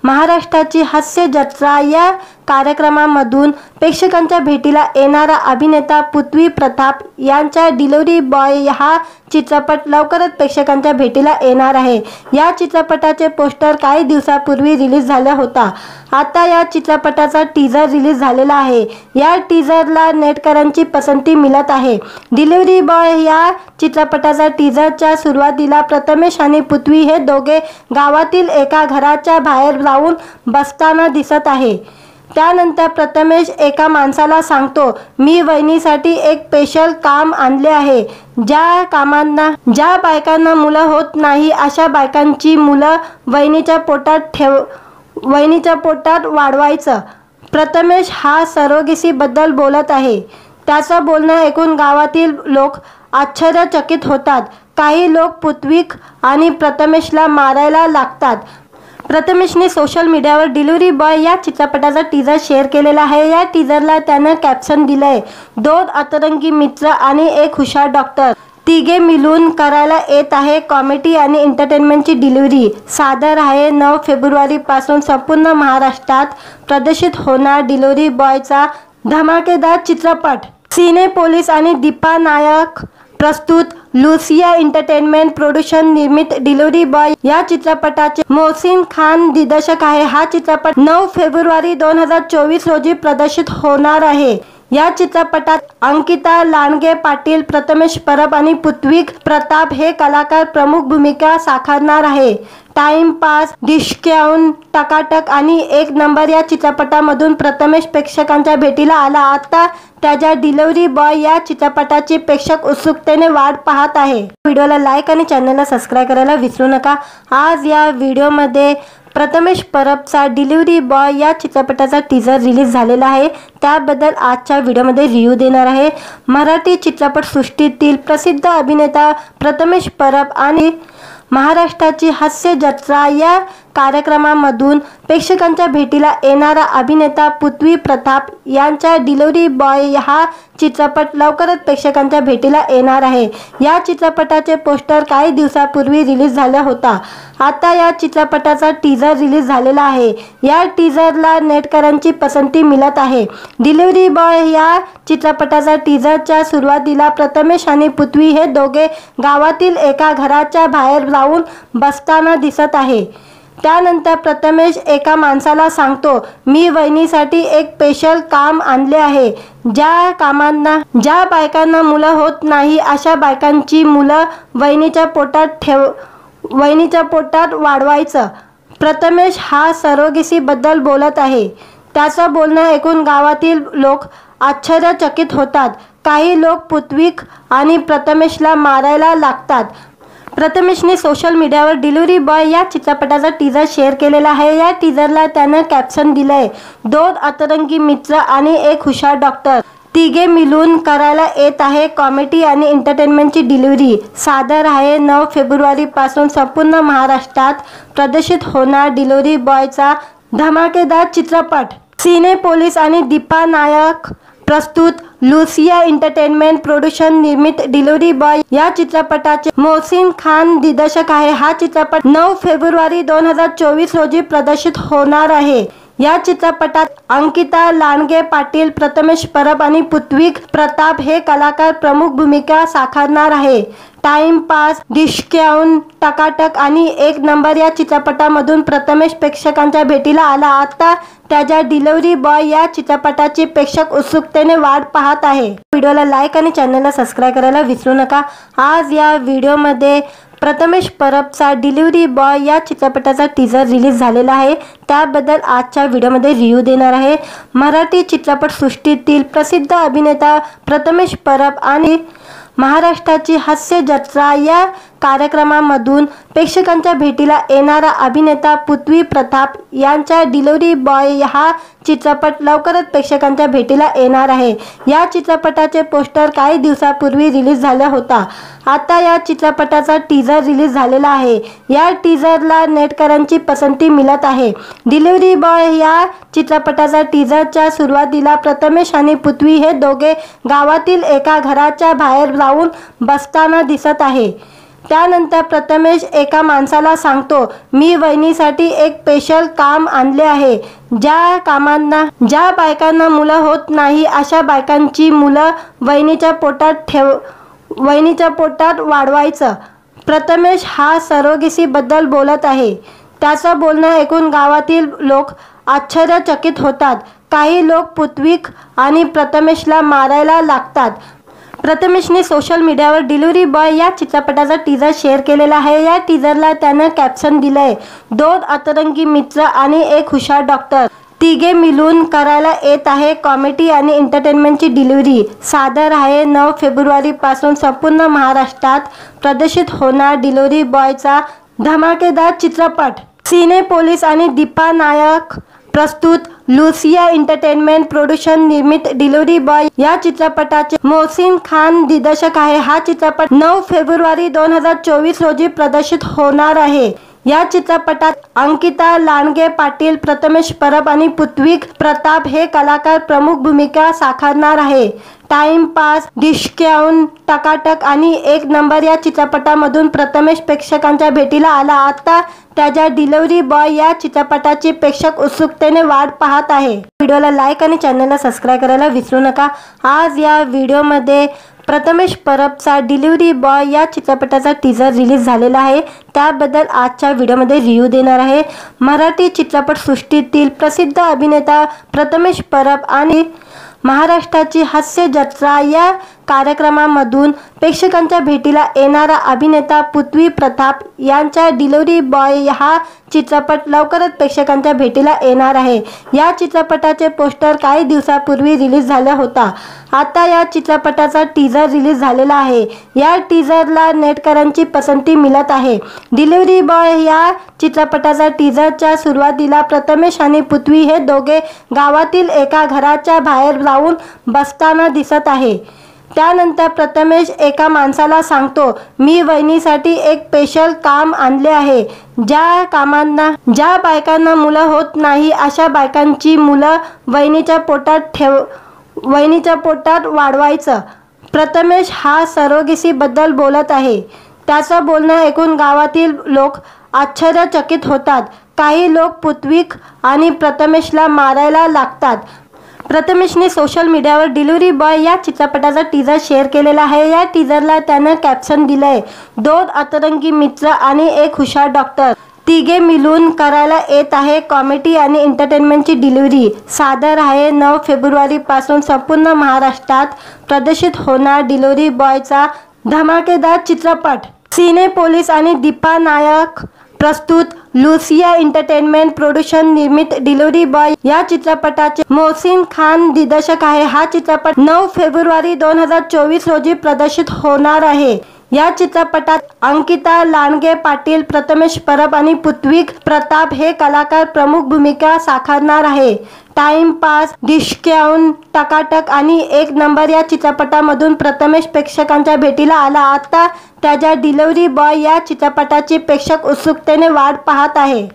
महाराष्ट्राची हास्य जत्रा या कार्यक्रमामधून प्रेक्षकांच्या भेटीला येणारा अभिनेता पृथ्वी प्रताप यांचा डिलिव्हरी बॉय हा चित्रपट लवकरच प्रेक्षकांच्या भेटीला येणार आहे. या चित्रपटाचे पोस्टर काही दिवसापूर्वी रिलीज झाला होता. आता या चित्रपटाचा टीजर रिलीज झालेला आहे. या टीजरला नेटकरांची पसंती मिळत आहे. डिलिव्हरी बॉय या चित्रपटाचा टीजरच्या सुरुवातीला प्रथमेश आणि पृथ्वी हे दोघे गावातील एका घराच्या बाहेर जाऊन बसताना दिसत आहे. त्यानंतर प्रथमेश एका माणसाला सांगतो, मी वहिनीसाठी एक स्पेशल काम आणले आहे. ज्या बायकांना मुलं होत नाही अशा बायकांची मुलं वहिनीच्या पोटात वाढवायचं. प्रथमेश हा सरोगसी बद्दल बोलत आहे. त्याचं बोलणं ऐकून गावातील लोक आश्चर्यचकित होतात. काही लोक पृथ्वीक आणि प्रथमेशला मारायला लागतात. प्रथमेशने सोशल मीडियावर डिलिव्हरी बॉय या चित्रपटाचा टीजर शेअर केलेला आहे. या टीजरला त्यानं कॅप्शन दिलंय, 2 अतरंगी मित्र आणि एक हुशार डॉक्टर, तिघे मिळून करायला येत आहे कॉमेडी आणि एंटरटेनमेंटची डिलिव्हरी. सादर आहे 9 फेब्रुवारीपासून संपूर्ण महाराष्ट्रात प्रदर्शित होणार डिलिव्हरी बॉयचा धमाकेदार चित्रपट. सिनेपोलिस आणि दीपा नायक प्रस्तुत लुसिया एंटरटेनमेंट प्रोडक्शन निर्मित डिलिव्हरी बॉय या चित्रपटाचे मोहसिन खान दिग्दर्शक आहे. हा चित्रपट 9 फेब्रुवारी 2024 रोजी प्रदर्शित होणार आहे. या चित्रपटात अंकिता लांडगे पाटील, प्रथमेश परब आणि पृथ्वी प्रताप हे कलाकार प्रमुख भूमिका साकारणार आहे. टाइमपास, डिस्काउंट, टकाटक आणि एक नंबर या चित्रपटामधून प्रथमेश प्रेक्षकांच्या भेटीला आला. आता त्याच्या डिलिव्हरी बॉय या चित्रपटाची प्रेक्षक उत्सुकतेने वाट पाहत आहे. व्हिडिओला लाईक आणि चॅनलला सबस्क्राईब करायला विसरू नका. आज या व्हिडिओमध्ये प्रथमेश परबचा डिलिव्हरी बॉय या चित्रपटाचा टीजर रिलीज झालेला आहे. त्याबद्दल आजच्या व्हिडिओमध्ये रिव्ह्यू देणार आहे. मराठी चित्रपटसृष्टीतील प्रसिद्ध अभिनेता प्रथमेश परब आणि महाराष्ट्राची हास्य जत्रा या कार्यक्रमामधून प्रेक्षकांच्या भेटीला येणारा अभिनेता पृथ्वी प्रताप यांचा डिलिव्हरी बॉय हा चित्रपट लवकरच प्रेक्षकांच्या भेटीला येणार आहे. या चित्रपटाचे पोस्टर काही दिवसापूर्वी रिलीज झाला होता. आता या चित्रपटाचा टीजर रिलीज झालेला आहे. या टीजरला नेटकऱ्यांची पसंती मिळत आहे. डिलिव्हरी बॉय या चित्रपटाचा टीजरच्या सुरुवातीला प्रथमेश आणि पृथ्वी हे दोघे गावातील एका घराच्या बाहेर जाऊन बसताना दिसत आहे. त्यानंतर प्रथमेश एका माणसाला सांगतो, मी वहिनीसाठी एक स्पेशल काम आणले आहे. ज्या बायकांना मुलं होत नाही अशा बायकांची मुलं वहिनीच्या पोटात वाढवायचं. प्रथमेश हा सरोगेसीबद्दल बोलत आहे. त्याचं बोलणं ऐकून गावातील लोक आश्चर्यचकित होतात. काही लोक पृथ्वी आणि प्रथमेशला मारायला लागतात. प्रथमेशने सोशल मीडियावर डिलिव्हरी बॉय या चित्रपटाचा टीजर शेअर केलेला आहे. या टीजरला त्यानं कॅप्शन दिलंय, 2 अतरंगी मित्र आणि एक हुशार डॉक्टर तिघे मिळून करायला येत आहे कॉमेडी आणि एंटरटेनमेंटची डिलिव्हरी. सादर आहे 9 फेब्रुवारीपासून संपूर्ण महाराष्ट्रात प्रदर्शित होणार डिलिव्हरी बॉयचा धमाकेदार चित्रपट. सिनेपोलिस आणि दीपा नायक प्रस्तुत लुसिया एंटरटेनमेंट प्रोडक्शन निर्मित डिलिव्हरी बॉय या चित्रपटाचे मोहसिन खान दिग्दर्शक आहे. हा चित्रपट 9 फेब्रुवारी 2024 रोजी प्रदर्शित होणार आहे. या चित्रपटात अंकिता लांडगे पाटील, प्रथमेश परब आणि पृथ्वी प्रताप हे कलाकार प्रमुख भूमिका साकारणार आहे. टाइमपास, डिस्काउंट, टकाटक आणि एक नंबर या चित्रपटामधून प्रथमेश प्रेक्षकांच्या भेटीला आला. आता त्याच्या डिलिव्हरी बॉय या चित्रपटाची प्रेक्षक उत्सुकतेने वाट पाहत आहे. व्हिडिओला लाईक आणि चॅनलला सबस्क्राईब करायला विसरू नका. आज या व्हिडिओमध्ये प्रथमेश परबचा डिलिव्हरी बॉय या चित्रपटाचा टीजर रिलीज झालेला आहे. त्याबद्दल आजच्या व्हिडिओमध्ये रिव्ह्यू देणार आहे. मराठी चित्रपटसृष्टीतील प्रसिद्ध अभिनेता प्रथमेश परब आणि महाराष्ट्राची हास्य जत्रा या कार्यक्रमामधून प्रेक्षकांच्या भेटीला येणारा अभिनेता पृथ्वी प्रताप यांचा डिलिव्हरी बॉय हा चित्रपट लवकरच प्रेक्षकांच्या भेटीला येणार आहे. या चित्रपटाचे पोस्टर काही दिवसापूर्वी रिलीज झाला होता. आता या चित्रपटाचा टीजर रिलीज झालेला आहे. या टीजरला नेटकऱ्यांची पसंती मिळत आहे. डिलिव्हरी बॉय या चित्रपटाचा टीजरच्या सुरुवातीला प्रथमेश आणि पृथ्वी हे दोघे गावातील एका घराच्या बाहेर जाऊन बसताना दिसत आहे. त्यानंतर प्रथमेश एका माणसाला सांगतो, मी वहिनीसाठी एक स्पेशल काम आणले आहे. ज्या बायकांना मुलं होत नाही अशा बायकांची मुलं वहिनीच्या पोटात वाढवायचं. प्रथमेश हा सरोगेसीबद्दल बोलत आहे. त्याचं बोलणं ऐकून गावातील लोक आश्चर्यचकित होतात. काही लोक पृथ्वी आणि प्रथमेशला मारायला लागतात. प्रथमेशने सोशल मीडियावर डिलिव्हरी बॉय या चित्रपटाचा टीजर शेअर केलेला आहे. या टीजरला त्यानं कॅप्शन दिलंय, 2 अतरंगी मित्र आणि एक हुशार डॉक्टर तिघे मिळून करायला येत आहे कॉमेडी आणि एंटरटेनमेंटची डिलिव्हरी. सादर आहे 9 फेब्रुवारीपासून संपूर्ण महाराष्ट्रात प्रदर्शित होणार डिलिव्हरी बॉयचा धमाकेदार चित्रपट. सिनेपोलिस आणि दीपा नायक प्रस्तुत लुसिया एंटरटेनमेंट प्रोडक्शन निर्मित डिलिव्हरी बॉय या चित्रपटाचे मोहसिन खान दिग्दर्शक आहे. हा चित्रपट 9 फेब्रुवारी 2024 रोजी प्रदर्शित होणार आहे. या चित्रपटात अंकिता लांडगे पाटील, प्रथमेश परब आणि पृथ्वी प्रताप हे कलाकार प्रमुख भूमिका साकारणार आहे. टाइमपास, डिस्काउंट, टकाटक आणि एक नंबर या चित्रपटामधून प्रथमेश प्रेक्षकांच्या भेटीला आला. आता त्याच्या डिलिव्हरी बॉय या चित्रपटाची प्रेक्षक उत्सुकतेने वाट पाहत आहे. व्हिडिओला लाईक आणि चॅनलला सबस्क्राईब करायला विसरू नका. आज या व्हिडिओमध्ये प्रथमेश परबचा डिलिव्हरी बॉय या चित्रपटाचा टीजर रिलीज झालेला आहे. त्याबद्दल आजच्या व्हिडिओमध्ये रिव्ह्यू देणार आहे. मराठी चित्रपटसृष्टीतील प्रसिद्ध अभिनेता प्रथमेश परब आणि महाराष्ट्राची हास्य जत्रा या कार्यक्रमामधून प्रेक्षकांच्या भेटीला येणारा अभिनेता पृथ्वी प्रताप यांचा डिलिव्हरी बॉय हा चित्रपट लवकरच प्रेक्षकांच्या भेटीला येणार आहे. या चित्रपटाचे पोस्टर काही दिवसापूर्वी रिलीज झाला होता. आता या चित्रपटाचा टीजर रिलीज झालेला आहे. या टीजरला नेटकऱ्यांची पसंती मिळत आहे. डिलिव्हरी बॉय या चित्रपटाचा टीजरच्या सुरुवातीला प्रथमेश आणि पृथ्वी हे दोघे गावातील एका घराच्या बाहेर जाऊन बसताना दिसत आहे. त्यानंतर प्रथमेश एका माणसाला सांगतो, मी वहिनीसाठी एक स्पेशल काम आणले आहे. ज्या बायकांना मुलं होत नाही अशा बायकांची मुलं वहिनीच्या पोटात वाढवायचं. प्रथमेश हा सरोगसीबद्दल बोलत आहे. त्याचं बोलणं ऐकून गावातील लोक आश्चर्यचकित होतात. काही लोक पृथ्वी आणि प्रथमेशला मारायला लागतात. प्रथमेशने सोशल मीडियावर डिलिव्हरी बॉय या चित्रपटाचा टीजर शेअर केलेला आहे. या टीजरला त्यानं कॅप्शन दिलंय, 2 अतरंगी मित्र आणि एक हुशार डॉक्टर तिघे मिळून करायला येत आहे कॉमेडी आणि एंटरटेनमेंटची डिलिव्हरी. सादर आहे 9 फेब्रुवारीपासून संपूर्ण महाराष्ट्रात प्रदर्शित होणार डिलिव्हरी बॉयचा धमाकेदार चित्रपट. सिनेपोलिस आणि दीपा नायक प्रस्तुत लुसिया एंटरटेनमेंट प्रोडक्शन निर्मित डिलिव्हरी बॉय या चित्रपटाचे मोहसिन खान दिग्दर्शक आहे. हा चित्रपट 9 फेब्रुवारी 2024 रोजी प्रदर्शित होणार आहे. या चित्रपटात अंकिता लांडगे पाटील, प्रथमेश परब आणि पृथ्वी प्रताप हे कलाकार प्रमुख भूमिका साकारणार आहे. टाइमपास, डिस्काउंट, टकाटक आणि एक नंबर या चित्रपटामधून प्रथमेश प्रेक्षकांच्या भेटीला आला. आता त्याच्या डिलिव्हरी बॉय या चित्रपटाची प्रेक्षक उत्सुकतेने वाट पाहत आहे.